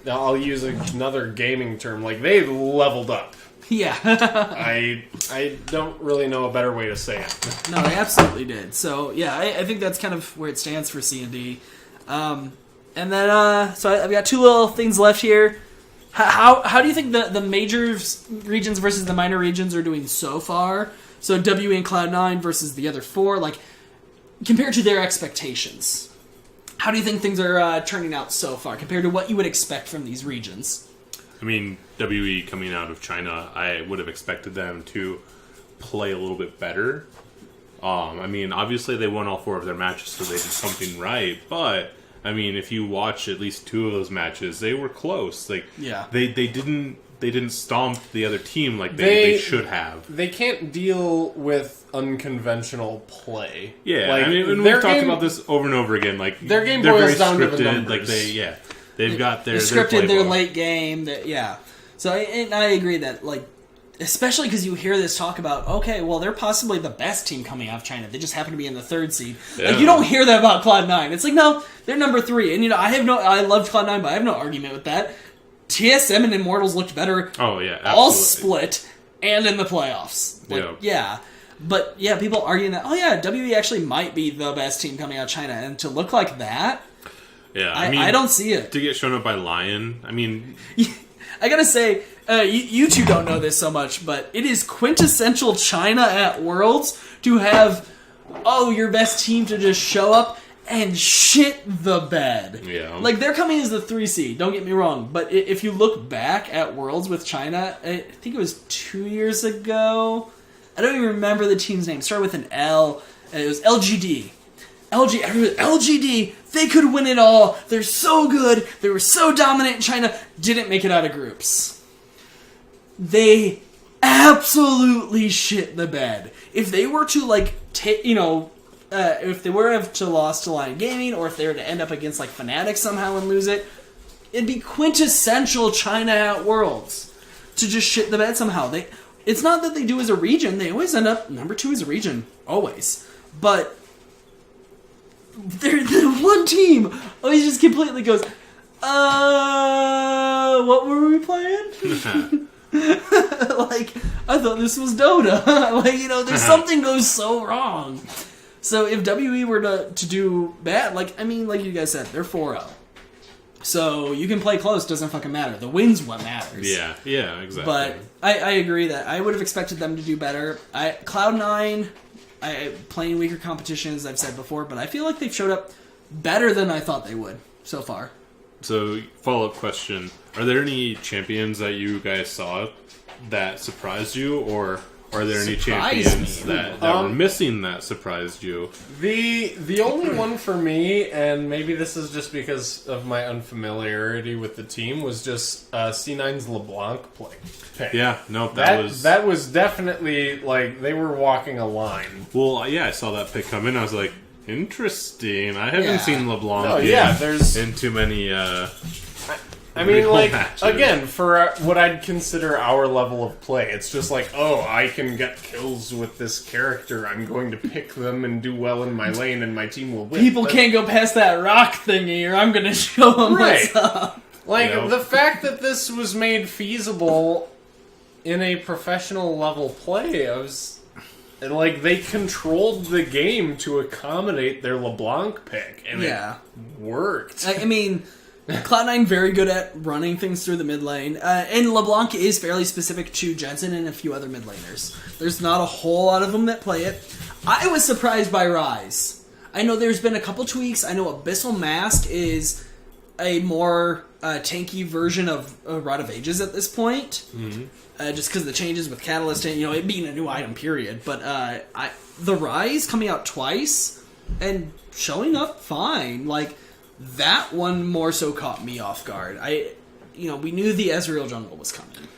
I'll use another gaming term. Like, they leveled up. Yeah. I don't really know a better way to say it. No, they absolutely did. So, yeah, I think that's kind of where it stands for C&D. And then, so I've got 2 little things left here. How do you think the major regions versus the minor regions are doing so far? So WE and Cloud9 versus the other 4, like, compared to their expectations. How do you think things are turning out so far compared to what you would expect from these regions? I mean, WE coming out of China, I would have expected them to play a little bit better. I mean, obviously they won all 4 of their matches, so they did something right. But I mean, if you watch at least 2 of those matches, they were close. Like, Yeah. they didn't stomp the other team like they should have. They can't deal with unconventional play. Yeah, like, I mean, and we've talked about this over and over again. Like, their game they're boils very down to the scripted. numbers. Like they've got They their scripted their playbook. late game. So I agree that, like, especially because you hear this talk about, okay, well, they're possibly the best team coming out of China. They just happen to be in the 3rd seed. Yeah. Like, you don't hear that about Cloud9. It's like, no, they're number 3. And, I loved Cloud9, but I have no argument with that. TSM and Immortals looked better. Oh yeah, absolutely. All split and in the playoffs. Like, Yeah. yeah. But, yeah, people arguing that, oh, yeah, WE actually might be the best team coming out of China. And to look like that, Yeah, I don't see it. To get shown up by Lion, I mean, I gotta say, you two don't know this so much, but it is quintessential China at Worlds to have, your best team to just show up and shit the bed. Yeah. Like, they're coming as the 3 seed, don't get me wrong, but if you look back at Worlds with China, I think it was 2 years ago, I don't even remember the team's name, it started with an L, and it was LGD. LGD, they could win it all. They're so good. They were so dominant in China. Didn't make it out of groups. They absolutely shit the bed. If they were to, like, if they were to lose to Lion Gaming, or if they were to end up against, like, Fnatic somehow and lose it, it'd be quintessential China at Worlds to just shit the bed somehow. It's not that they do as a region. They always end up number 2 as a region. Always. But they're the one team always just completely goes, what were we playing? Like, I thought this was Dota. Like, there's something goes so wrong. So if WE were to do bad, like you guys said, they're 4-0. So you can play close, doesn't fucking matter. The win's what matters. Yeah, exactly. But I agree that I would have expected them to do better. Cloud9... playing weaker competition, as I've said before, but I feel like they've showed up better than I thought they would so far. So, follow-up question. Are there any champions that you guys saw that surprised you, or are there any champions that were missing that surprised you? The only one for me, and maybe this is just because of my unfamiliarity with the team, was just C9's LeBlanc pick. Yeah, no, that was definitely, like, they were walking a line. Well, yeah, I saw that pick come in. I was like, interesting. I haven't seen LeBlanc in too many. I mean, like, matches. again, for what I'd consider our level of play, it's just like, I can get kills with this character. I'm going to pick them and do well in my lane, and my team will win. People can't go past that rock thingy, or I'm going to show them what's up. Like, the fact that this was made feasible in a professional level play, and, like, they controlled the game to accommodate their LeBlanc pick, and it worked. I mean, Cloud9 very good at running things through the mid lane, and LeBlanc is fairly specific to Jensen and a few other mid laners. There's not a whole lot of them that play it. I was surprised by Ryze. I know there's been a couple tweaks. I know Abyssal Mask is a more tanky version of Rod of Ages at this point. Mm-hmm. Just because of the changes with Catalyst and, it being a new item, period. But the Ryze coming out twice and showing up fine. Like, that one more so caught me off guard. We knew the Ezreal jungle was coming.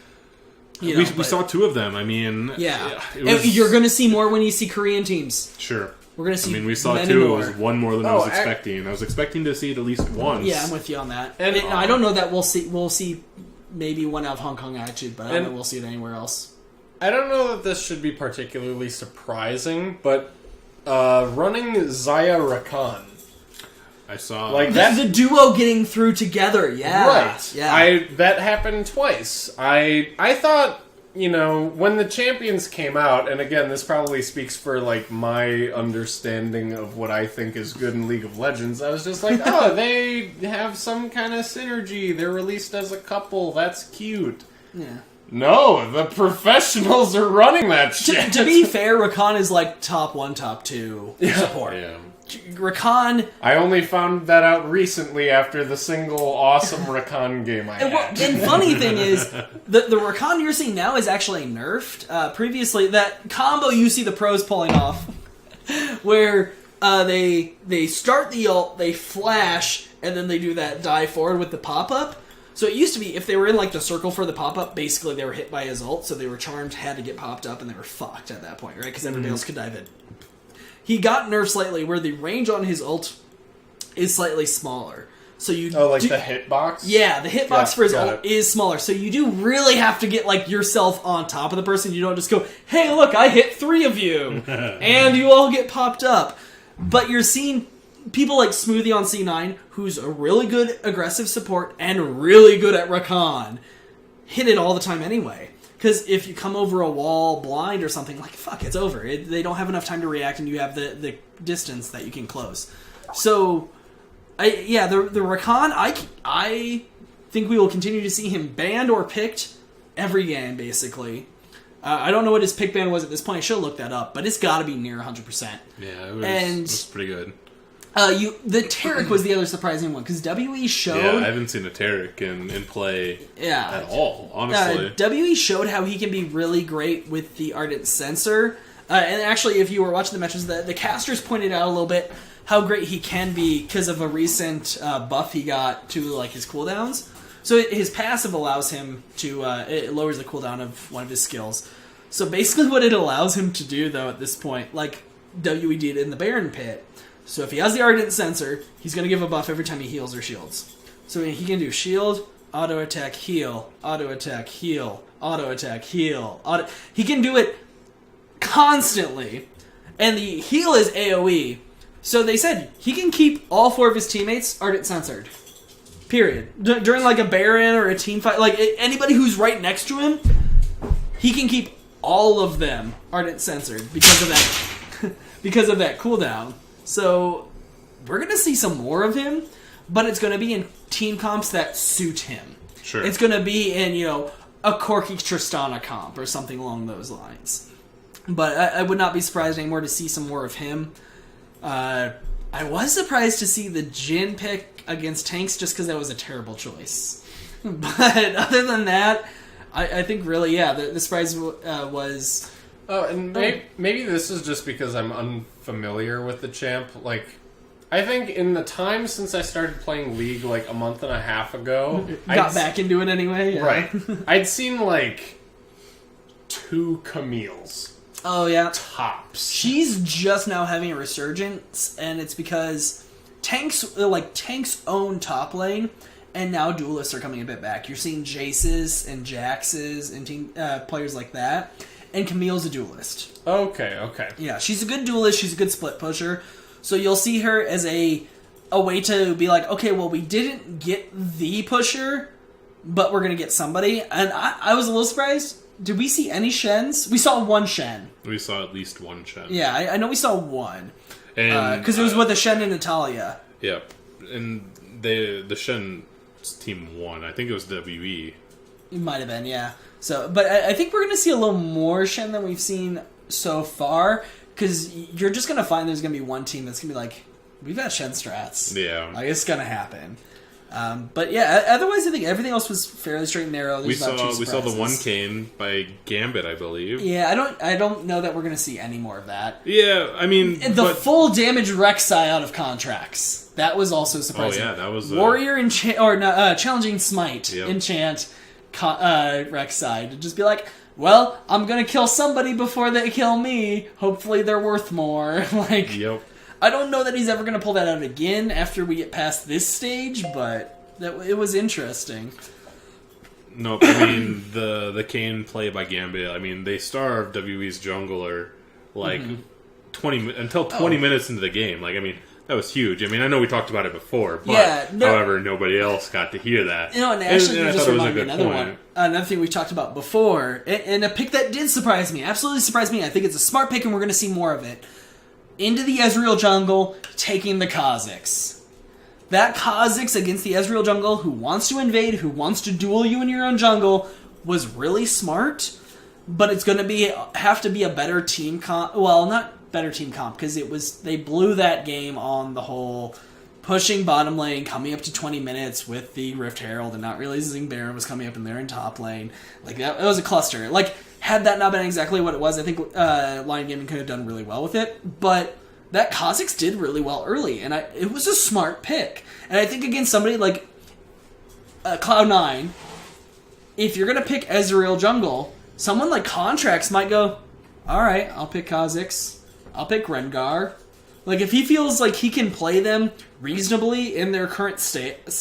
We saw 2 of them. I mean, yeah. Was, you're going to see more when you see Korean teams. Sure. We're going to see. I mean, we saw many 2. more. It was one more than I was expecting. I was expecting to see it at least once. Yeah, I'm with you on that. And I don't know that we'll see maybe one out of Hong Kong attitude, but I don't know we'll see it anywhere else. I don't know that this should be particularly surprising, but running Xayah Rakan. I saw Like The duo getting through together, yeah. Right. Yeah. That happened twice. I thought, when the champions came out, and again, this probably speaks for, like, my understanding of what I think is good in League of Legends, I was just like, oh, they have some kind of synergy. They're released as a couple. That's cute. Yeah. No, the professionals are running that shit. To be fair, Rakan is like top 1, top 2 support. Yeah. Rakan. I only found that out recently after the single awesome Rakan game I had. And funny thing is, the Rakan you're seeing now is actually nerfed. Previously, that combo you see the pros pulling off, where they start the ult, they flash, and then they do that dive forward with the pop up. So it used to be if they were in like the circle for the pop up, basically they were hit by his ult, so they were charmed, had to get popped up, and they were fucked at that point, right? Because everybody else could dive in. He got nerfed slightly, where the range on his ult is slightly smaller. So you the hitbox? Yeah, the hitbox for his got ult is smaller. So you do really have to get like yourself on top of the person. You don't just go, "Hey, look, I hit 3 of you," and you all get popped up. But you're seeing people like Smoothie on C9, who's a really good aggressive support and really good at Rakan, hit it all the time anyway. Because if you come over a wall blind or something, like, fuck, it's over. They don't have enough time to react, and you have the distance that you can close. So, the Rakan, I think we will continue to see him banned or picked every game, basically. I don't know what his pick ban was at this point. I should have looked that up, but it's got to be near 100%. Yeah, it was pretty good. The Taric was the other surprising one, because WE showed... Yeah, I haven't seen a Taric in play at all, honestly. WE showed how he can be really great with the Ardent Sensor. And actually, if you were watching the matches, the casters pointed out a little bit how great he can be because of a recent buff he got to like his cooldowns. So his passive allows him to... it lowers the cooldown of one of his skills. So basically what it allows him to do, though, at this point, like WE did in the Baron Pit... So if he has the Ardent Sensor, he's going to give a buff every time he heals or shields. So he can do shield, auto attack, heal, auto attack, heal, auto attack, heal. He can do it constantly. And the heal is AoE. So they said he can keep all 4 of his teammates Ardent Sensored. Period. During like a Baron or a team fight, like anybody who's right next to him, he can keep all of them Ardent Sensored because of that because of that cooldown. So, we're going to see some more of him, but it's going to be in team comps that suit him. Sure. It's going to be in, a Corki Tristana comp or something along those lines. But I would not be surprised anymore to see some more of him. I was surprised to see the Jhin pick against tanks just because that was a terrible choice. But other than that, I think really, the surprise was... Oh, and maybe this is just because I'm unfamiliar with the champ. Like, I think in the time since I started playing League, like a month and a half ago... Got back into it anyway? Yeah. Right. I'd seen, like, 2 Camille's. Oh, yeah. Tops. She's just now having a resurgence, and it's because Tank's own top lane, and now duelists are coming a bit back. You're seeing Jace's and Jax's and team players like that. And Camille's a duelist. Okay. Yeah, she's a good duelist. She's a good split pusher. So you'll see her as a way to be like, okay, well, we didn't get the pusher, but we're going to get somebody. And I was a little surprised. Did we see any Shens? We saw 1 Shen. We saw at least 1 Shen. Yeah, I know we saw 1. And because it was with the Shen and Natalia. Yeah, and the Shen team won. I think it was WE. It might have been, yeah. So, but I think we're going to see a little more Shen than we've seen so far, because you're just going to find there's going to be one team that's going to be like, we've got Shen strats. Yeah. Like, it's going to happen. But yeah, otherwise I think everything else was fairly straight and narrow. We There's about two saw the one surprises. cane by Gambit, I believe. Yeah, I don't know that we're going to see any more of that. Yeah, I mean, And the full damage Rek'Sai out of Contracts. That was also surprising. Oh yeah, that was Warrior challenging Smite enchant Rek'Sai to just be like, well, I'm gonna kill somebody before they kill me. Hopefully they're worth more. Like, Yep. I don't know that he's ever gonna pull that out again after we get past this stage, but it was interesting. Nope. I mean, the cane play by Gambit. I mean, they starved WWE's jungler like 20 minutes into the game. Like, I mean, that was huge. I mean, I know we talked about it before, but however, nobody else got to hear that. You know, and actually, and you I just thought it was a reminded me good another point. one. Another thing we talked about before, and a pick that did surprise me, absolutely surprised me. I think it's a smart pick, and we're going to see more of it. Into the Ezreal jungle, taking the Kha'Zix. That Kha'Zix against the Ezreal jungle, who wants to invade, who wants to duel you in your own jungle, was really smart. But it's going to have to be a better team comp. Well, not better team comp, because they blew that game on the whole pushing bottom lane, coming up to 20 minutes with the Rift Herald, and not realizing Baron was coming up in there in top lane. Like, that it was a cluster. Like, had that not been exactly what it was, I think Lion Gaming could have done really well with it. But that Kha'Zix did really well early, and it was a smart pick. And I think against somebody like Cloud9, if you're going to pick Ezreal jungle, someone like Contracts might go, alright, I'll pick Kha'Zix, I'll pick Rengar. Like, if he feels like he can play them reasonably in their current status...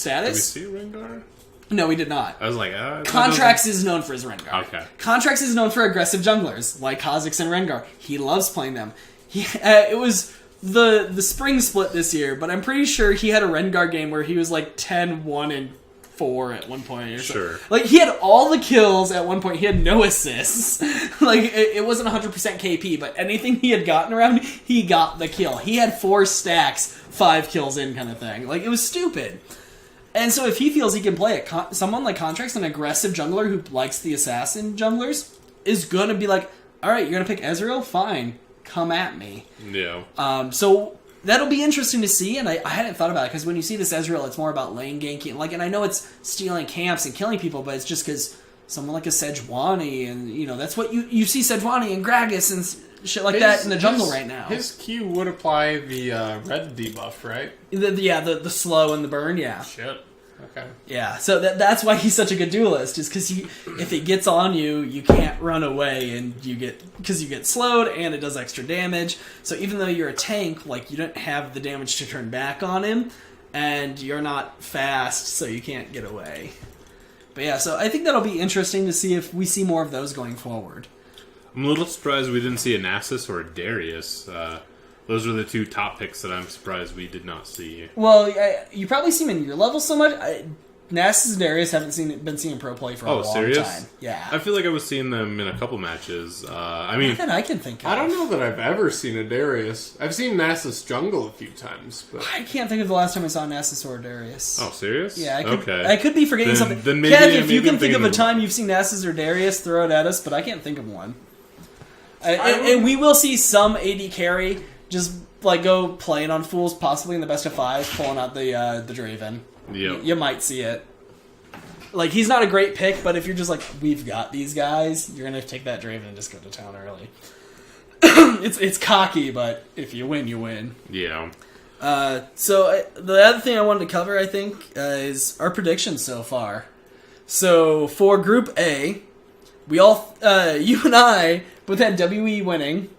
Did we see Rengar? No, we did not. I was like, Contracts is known for his Rengar. Okay. Contracts is known for aggressive junglers, like Kha'Zix and Rengar. He loves playing them. It was the spring split this year, but I'm pretty sure he had a Rengar game where he was like 10-1 and 4 at one point. Or Sure. so. Like, he had all the kills at one point. He had no assists. Like, it wasn't 100% KP, but anything he had gotten around, he got the kill. He had 4 stacks, 5 kills in kind of thing. Like, it was stupid. And so if he feels he can play it, someone like Contracts, an aggressive jungler who likes the assassin junglers, is going to be like, alright, you're going to pick Ezreal? Fine. Come at me. Yeah. So that'll be interesting to see, and I hadn't thought about it, because when you see this Ezreal, it's more about lane ganking. Like, and I know it's stealing camps and killing people, but it's just because someone like a Sejuani, and, you know, that's what you see Sejuani and Gragas and shit like that in the jungle right now. His Q would apply the red debuff, right? The slow and the burn, yeah. Shit. Okay. Yeah, so that's why he's such a good duelist, is because if it gets on you, you can't run away, and you get slowed, and it does extra damage. So even though you're a tank, like, you don't have the damage to turn back on him, and you're not fast, so you can't get away. But yeah, so I think that'll be interesting to see if we see more of those going forward. I'm a little surprised we didn't see a Nasus or a Darius. Those are the 2 top picks that I'm surprised we did not see. Well, you probably see him in your level so much. Nasus and Darius haven't been seeing pro play for a long serious? time. Yeah. I feel like I was seeing them in a couple matches. I mean, Not that I can think of. I don't know that I've ever seen a Darius. I've seen Nasus jungle a few times, but I can't think of the last time I saw Nasus or Darius. oh, serious? Yeah, okay. I could be forgetting Then- something. then maybe- Kev, if you maybe can I'm think of a thinking time you've seen Nasus or Darius, throw it at us, but I can't think of one. And we will see some AD carry just like go playing on fools, possibly in the best of 5, pulling out the Draven. Yep. You might see it. Like, he's not a great pick, but if you're just like, we've got these guys, you're going to take that Draven and just go to town early. It's cocky, but if you win, you win. Yeah. So the other thing I wanted to cover, I think, is our predictions so far. So for Group A, we all, you and I, both had WE winning,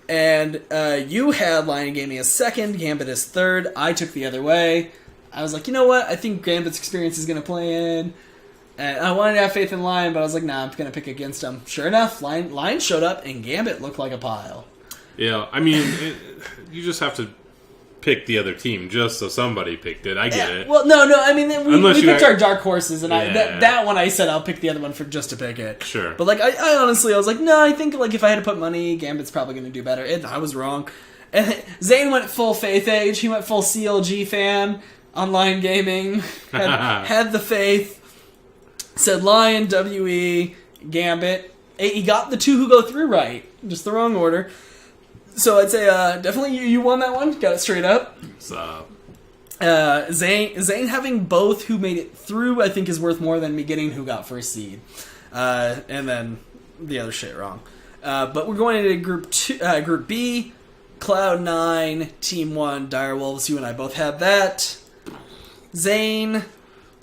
and you had Lion Gaming as second, Gambit as third. I took the other way. I was like, you know what? I think Gambit's experience is going to play in. And I wanted to have faith in Lion, but I was like, nah, I'm going to pick against him. Sure enough, Lion showed up, and Gambit looked like a pile. Yeah, I mean, you just have to pick the other team just so somebody picked it. I get it. Well, no, I mean, we picked our dark horses, and Yeah. that one I said I'll pick the other one for just to pick it. Sure. But, like, I honestly, I was like, no, I think, like, if I had to put money, Gambit's probably going to do better. And I was wrong. And Zane went full Faith Age. He went full CLG fan. Online gaming. Had the faith. Said Lion, WE, Gambit. He got the 2 who go through right. Just the wrong order. So I'd say definitely you won that one. Got it straight up. Zane having both who made it through, I think, is worth more than me getting who got first seed. And then the other shit wrong. But we're going into Group B, Cloud9, Team 1, Direwolves. You and I both had that. Zane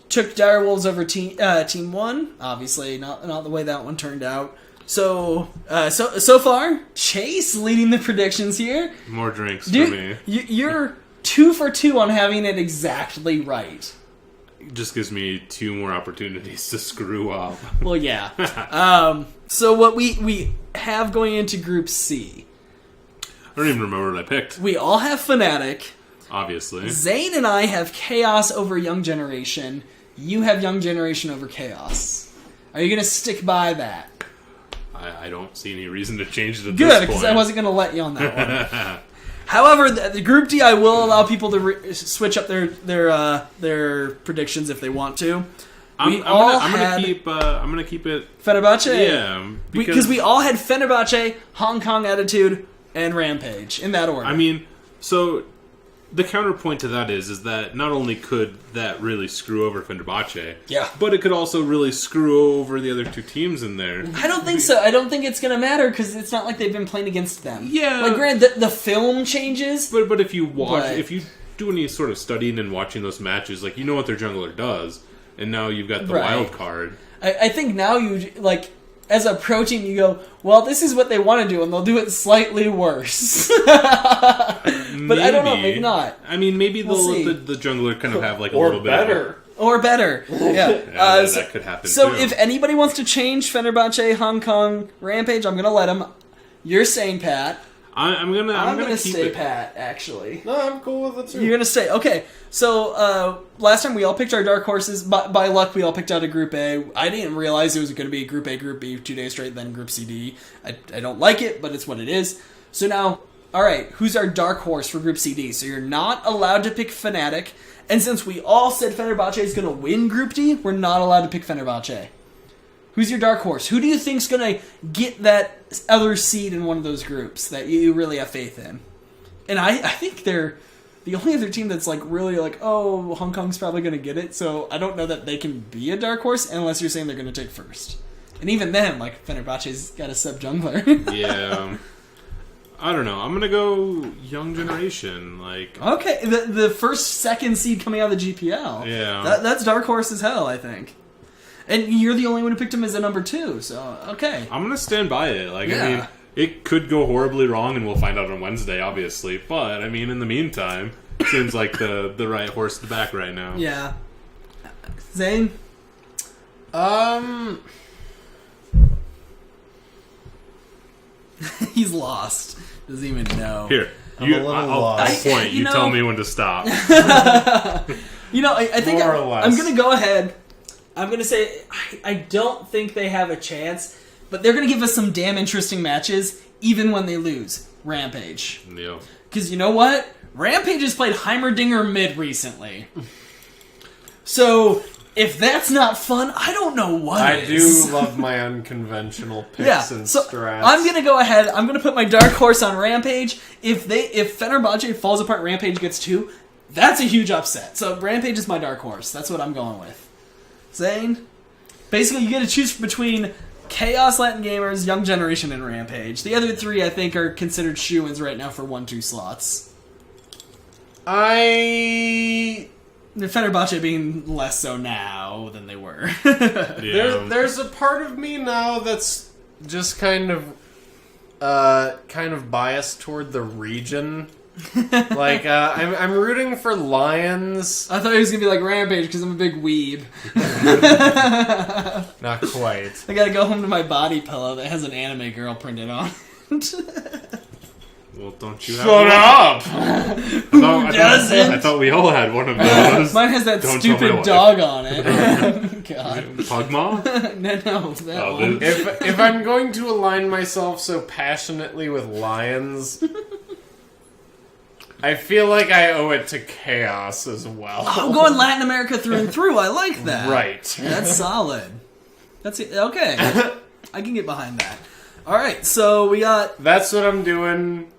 took Direwolves over Team 1. Obviously, not the way that one turned out. So far, Chase leading the predictions here. More drinks Dude, for me. You're 2 for 2 on having it exactly right. It just gives me 2 more opportunities to screw up. Well, yeah. So what we have going into Group C, I don't even remember what I picked. we all have Fnatic. Obviously. Zane and I have Chaos over Young Generation. You have Young Generation over Chaos. Are you going to stick by that? I don't see any reason to change it at Good, this because point. I wasn't going to let you on that one. However, the Group D, I will allow people to switch up their predictions if they want to. I'm gonna keep it. Fenerbahce. Yeah, Because we all had Fenerbahce, Hong Kong Attitude, and Rampage in that order. I mean, so the counterpoint to that is that not only could that really screw over Fenerbahce, Yeah. but it could also really screw over the other 2 teams in there. I don't think so. I don't think it's going to matter because it's not like they've been playing against them. Yeah. Like, granted, the film changes. But if you watch, But- if you do any sort of studying and watching those matches, like, you know what their jungler does, and now you've got the Right. wild card. I think now you, like, as a pro team, you go, well, this is what they want to do, and they'll do it slightly worse. But I don't know, maybe not. I mean, maybe We'll see. the jungler kind of have like a Or little bit better. of Or better. Yeah. that could happen So too. if anybody wants to change Fenerbahce, Hong Kong, Rampage, I'm going to let them. You're saying Pat. I'm gonna keep stay it. Pat, actually. No, I'm cool with it too. You're going to stay. Okay. So last time we all picked our dark horses. By luck, we all picked out a Group A. I didn't realize it was going to be Group A, Group B 2 days straight, then Group C, D. I don't like it, but it's what it is. So now, all right, who's our dark horse for Group C, D? So you're not allowed to pick Fnatic. And since we all said Fenerbahce is going to win Group D, we're not allowed to pick Fenerbahce. Who's your dark horse? Who do you think's going to get that other seed in one of those groups that you really have faith in? And I think they're the only other team that's like really like, oh, Hong Kong's probably going to get it. So I don't know that they can be a dark horse unless you're saying they're going to take first. And even then, like, Fenerbahce's got a sub jungler. Yeah. I don't know. I'm gonna go Young Generation. Like, Okay, the second seed coming out of the GPL. Yeah. That's dark horse as hell, I think. And you're the only one who picked him as a number 2, so okay. I'm gonna stand by it. Like, Yeah. I mean, it could go horribly wrong, and we'll find out on Wednesday, obviously. But I mean, in the meantime, seems like the right horse to back right now. Yeah. Zane? He's lost. Doesn't even know. Here, I'm a little lost. I'll point. You You know- tell me when to stop. You know, I think More or less. I'm going to go ahead. I'm going to say I don't think they have a chance, but they're going to give us some damn interesting matches, even when they lose. Rampage. Yeah. Because you know what? Rampage has played Heimerdinger mid recently. So, if that's not fun, I don't know what I is. do love my unconventional picks Yeah, and so strats. I'm gonna go ahead. I'm gonna put my dark horse on Rampage. If Fenerbahce falls apart, Rampage gets 2. That's a huge upset. So Rampage is my dark horse. That's what I'm going with. Zane, basically, you get to choose between Chaos, Latin Gamers, Young Generation, and Rampage. The other 3, I think, are considered shoo-ins right now for 1-2 slots. I The Fenerbahce being less so now than they were. Yeah. there's a part of me now that's just kind of biased toward the region. Like I'm rooting for Lions. I thought he was gonna be like Rampage because I'm a big weeb. Not quite. I gotta go home to my body pillow that has an anime girl printed on it. Well, don't you have Shut one? up! doesn't? I thought we all had one of those. Mine has that Don't tell my stupid wife. dog on it. God. Pugma? No, that Oh, one. If I'm going to align myself so passionately with Lions, I feel like I owe it to Chaos as well. I'm going Latin America through and through. I like that. Right. That's solid. That's it. Okay. I can get behind that. All right, so we got... That's what I'm doing.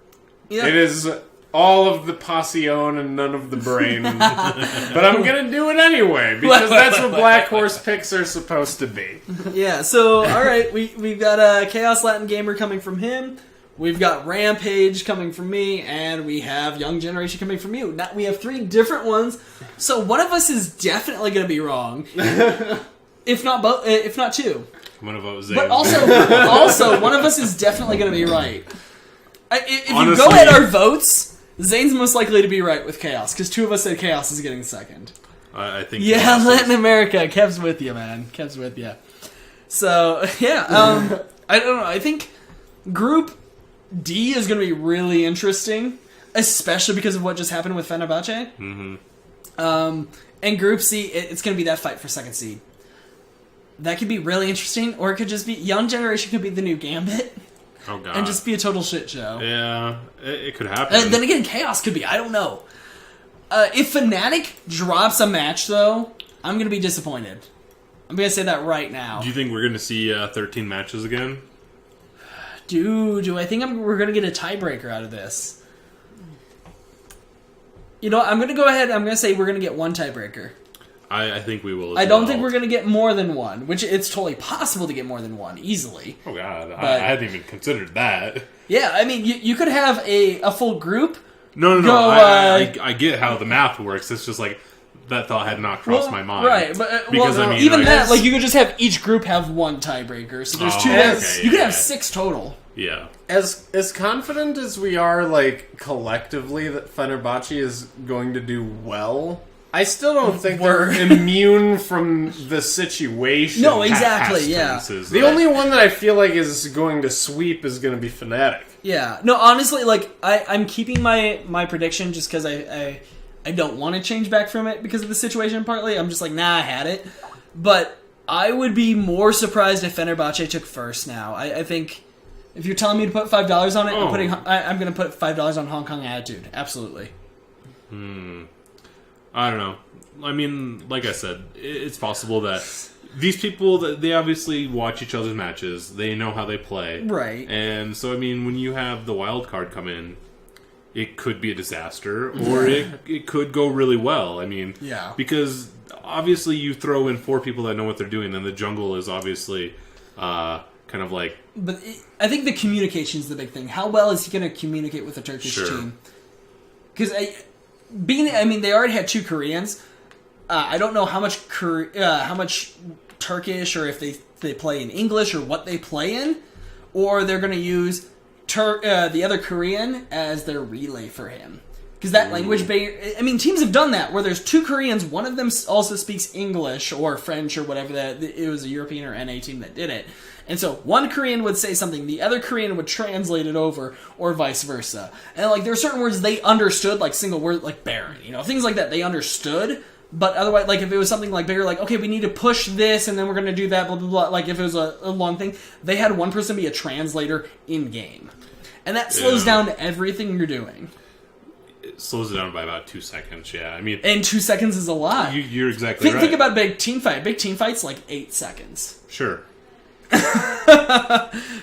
Yeah. It is all of the passion and none of the brain. But I'm going to do it anyway, because that's what Black Horse picks are supposed to be. Yeah, so, alright, we've got Chaos Latin Gamer coming from him, we've got Rampage coming from me, and we have Young Generation coming from you. Now, we have 3 different ones, so one of us is definitely going to be wrong. If not both, if not 2. I'm gonna vote Zane. But also, one of us is definitely going to be right. If Honestly, you go at our votes, Zane's most likely to be right with Chaos, because 2 of us said Chaos is getting second. I think. Yeah, Latin America. Kev's with you, man. Kev's with you. So, yeah, I don't know. I think Group D is going to be really interesting, especially because of what just happened with Fenerbahce. Mm-hmm. And Group C, it's going to be that fight for second seed. That could be really interesting, or it could just be Young Generation could be the new Gambit. Oh god. And just be a total shit show. Yeah, it could happen. Then again, Chaos could be. I don't know. If Fnatic drops a match, though, I'm going to be disappointed. I'm going to say that right now. Do you think we're going to see 13 matches again? Do I think we're going to get a tiebreaker out of this? You know, I'm going to go ahead. I'm going to say we're going to get 1 tiebreaker. I think we will. I don't think we're going to get more than 1, which it's totally possible to get more than 1 easily. Oh god, But, I hadn't even considered that. Yeah, I mean, you could have a full group. No. Go, I get how the math works. It's just like that thought had not crossed my mind. Right, but because I mean, even that, like you could just have each group have 1 tiebreaker. So there's 2. Okay, you could yeah. have 6 total. Yeah. As confident as we are, like, collectively that Fenerbahce is going to do well, I still don't think they're immune from the situation. No, exactly, Past yeah. tenses, The only one that I feel like is going to sweep is going to be Fnatic. Yeah. No, honestly, like, I'm keeping my prediction just because I don't want to change back from it because of the situation, partly. I'm just like, nah, I had it. But I would be more surprised if Fenerbahce took first now. I think if you're telling me to put $5 on it, I'm going to put $5 on Hong Kong Attitude. Absolutely. I don't know. I mean, like I said, it's possible that these people, they obviously watch each other's matches. They know how they play. Right. And so, I mean, when you have the wild card come in, it could be a disaster, or it could go really well. I mean, Yeah. because obviously you throw in 4 people that know what they're doing, and the jungle is obviously kind of like... But I think the communication is the big thing. How well is he going to communicate with the Turkish team? Because they already had 2 Koreans. I don't know how much Turkish, or if they play in English, or what they play in, or they're going to use the other Korean as their relay for him. Because that language barrier... I mean, teams have done that, where there's 2 Koreans, one of them also speaks English, or French, or whatever. It was a European or NA team that did it. And so, one Korean would say something, the other Korean would translate it over, or vice versa. And, like, there are certain words they understood, like single words, like Baron, things like that they understood. But otherwise, like, if it was something like bigger, like, okay, we need to push this, and then we're going to do that, blah, blah, blah. Like, if it was a long thing, they had one person be a translator in-game. And that slows down everything you're doing. It slows it down by about 2 seconds, yeah. I mean... And 2 seconds is a lot. You're exactly right. Think about a big team fight. Big team fight's like 8 seconds. Sure.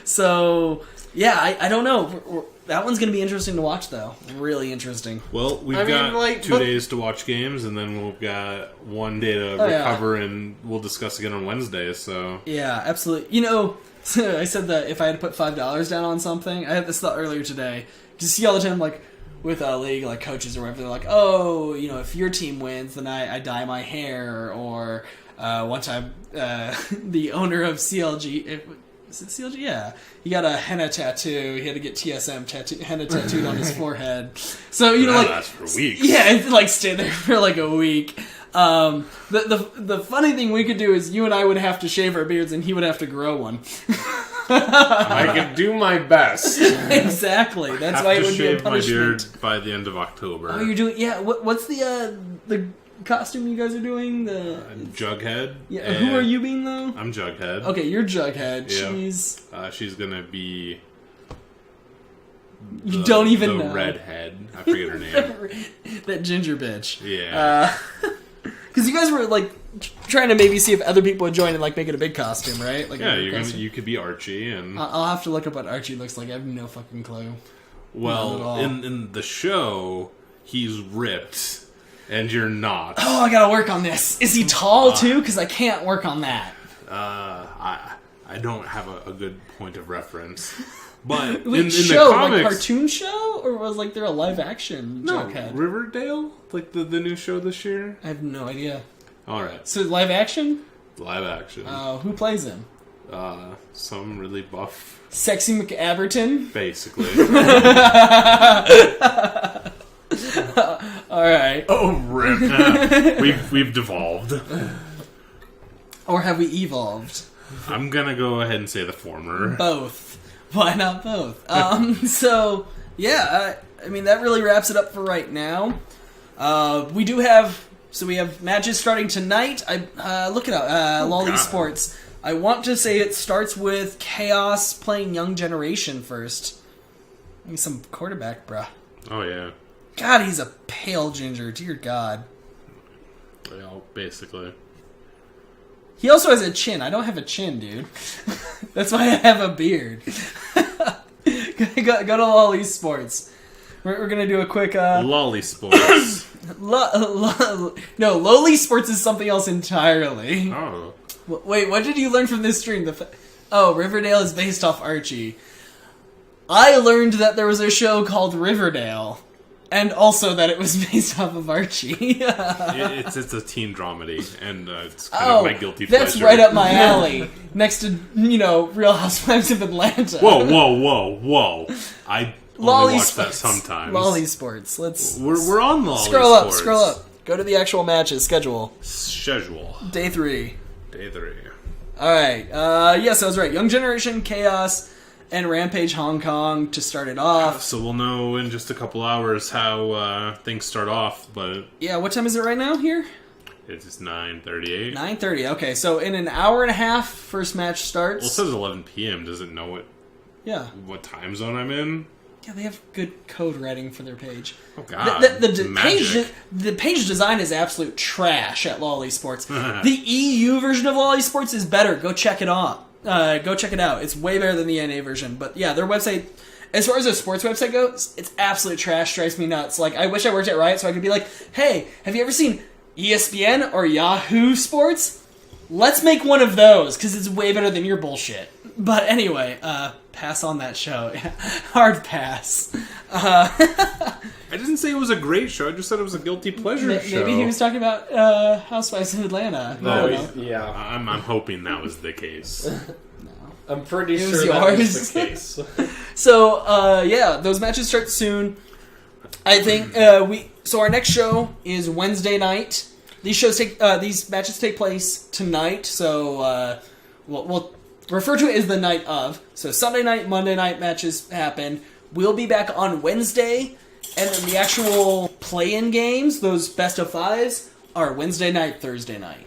So, yeah, I don't know. That one's going to be interesting to watch, though. Really interesting. Well, we've got 2 days to watch games, and then we've got 1 day to recover, and we'll discuss again on Wednesday, so... Yeah, absolutely. I said that if I had to put $5 down on something, I had this thought earlier today. You see all the time, like, with league, like, coaches or whatever, they're like, oh, if your team wins, then I dye my hair, or... one time, the owner of CLG, is it CLG? Yeah. He got a henna tattoo. He had to get TSM henna tattooed on his forehead. So, that like... lasts for weeks. Yeah, it's like stay there for like a week. The funny thing we could do is you and I would have to shave our beards and he would have to grow one. I could do my best. Exactly. That's why it would be a shave my beard punishment. by the end of October. Oh, you're doing... Yeah, what's the costume you guys are doing? The Jughead. Yeah, who are you being though? I'm Jughead. Okay, you're Jughead. Yeah. She's gonna be. You don't even know. The redhead. I forget her name. That ginger bitch. Yeah. Because you guys were like trying to maybe see if other people would join and like make it a big costume, right? Like yeah, you could be Archie, and I'll have to look up what Archie looks like. I have no fucking clue. Not at all. in the show, he's ripped, and you're not. Oh, I gotta work on this. Is he tall too? Because I can't work on that. I don't have a good point of reference. But Wait, in show, the comics, like cartoon show, or was like there a live action no, Jughead? Riverdale, like the new show this year. I have no idea. All right, So live action? live action. Who plays him? Some really buff, Sexy McAberton. basically. All right. Oh, rip! We've devolved. Or have we evolved? I'm gonna go ahead and say the former. Both. Why not both? So yeah, I mean that really wraps it up for right now. We have matches starting tonight. I look it up. Lolly God. Sports. I want to say it starts with Chaos playing Young Generation first. Give me some quarterback, bruh. Oh yeah, God, he's a pale ginger. Dear God. well, basically. He also has a chin. I don't have a chin, dude. That's why I have a beard. go to Lolly Sports. We're gonna do a quick. Lolly Sports. No, Lowly Sports is something else entirely. Oh. Wait, what did you learn from this stream? Riverdale is based off Archie. I learned that there was a show called Riverdale, and also that it was based off of Archie. It's a teen dramedy, and it's kind of my guilty pleasure. That's right up my alley. Next to, Real Housewives of Atlanta. Whoa! I only watch that sometimes. Lolly Sports. Let's We're on Lolly scroll Sports. Scroll up. Go to the actual matches schedule. Schedule. Day 3. Day 3. All right. Yes, I was right. Young Generation, Chaos, and Rampage Hong Kong to start it off. So we'll know in just a couple hours how things start off, but Yeah, what time is it right now here? it's 9:38. 9:30. Okay, so in an hour and a half, first match starts. Well, it says 11 p.m. Does it know Yeah. what time zone I'm in? Yeah, they have good code writing for their page. Oh God! The page design is absolute trash at Lolly Sports. The EU version of Lolly Sports is better. Go check it out. It's way better than the NA version. But yeah, their website, as far as a sports website goes, it's absolute trash. Drives me nuts. Like, I wish I worked at Riot so I could be like, hey, have you ever seen ESPN or Yahoo Sports? Let's make one of those because it's way better than your bullshit. But anyway, pass on that show. Hard pass. I didn't say it was a great show. I just said it was a guilty pleasure show. Maybe he was talking about Housewives of Atlanta. No, I don't know. yeah. I'm hoping that was the case. I'm pretty It was sure that was yours. the case. So, those matches start soon. I think So our next show is Wednesday night. These matches take place tonight. So we'll refer to it as the night of. So Sunday night, Monday night matches happen. We'll be back on Wednesday. And then the actual play-in games, those best of fives, are Wednesday night, Thursday night.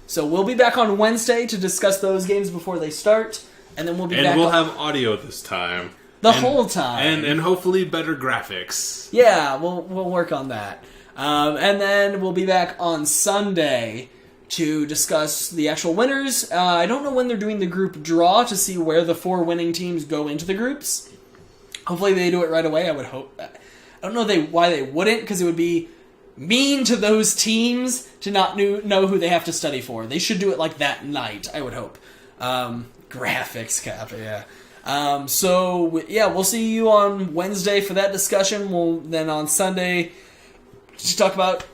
So we'll be back on Wednesday to discuss those games before they start, and then we'll be back. And we'll have audio this time. Whole time. And hopefully better graphics. Yeah, we'll work on that. And then we'll be back on Sunday to discuss the actual winners. I don't know when they're doing the group draw to see where the 4 winning teams go into the groups. Hopefully they do it right away, I would hope. I don't know why they wouldn't, because it would be mean to those teams to not know who they have to study for. They should do it like that night, I would hope. Graphics cap, yeah. We'll see you on Wednesday for that discussion. We'll then on Sunday just talk about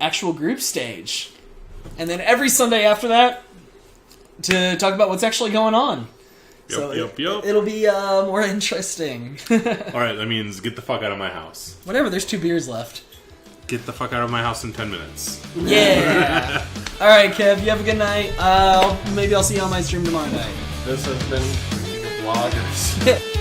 actual group stage. And then every Sunday after that to talk about what's actually going on. Yep. It'll be more interesting. Alright, that means get the fuck out of my house. Whatever, there's 2 beers left. Get the fuck out of my house in 10 minutes. Yeah! Alright, Kev, you have a good night. Maybe I'll see you on my stream tomorrow night. This has been Vloggers.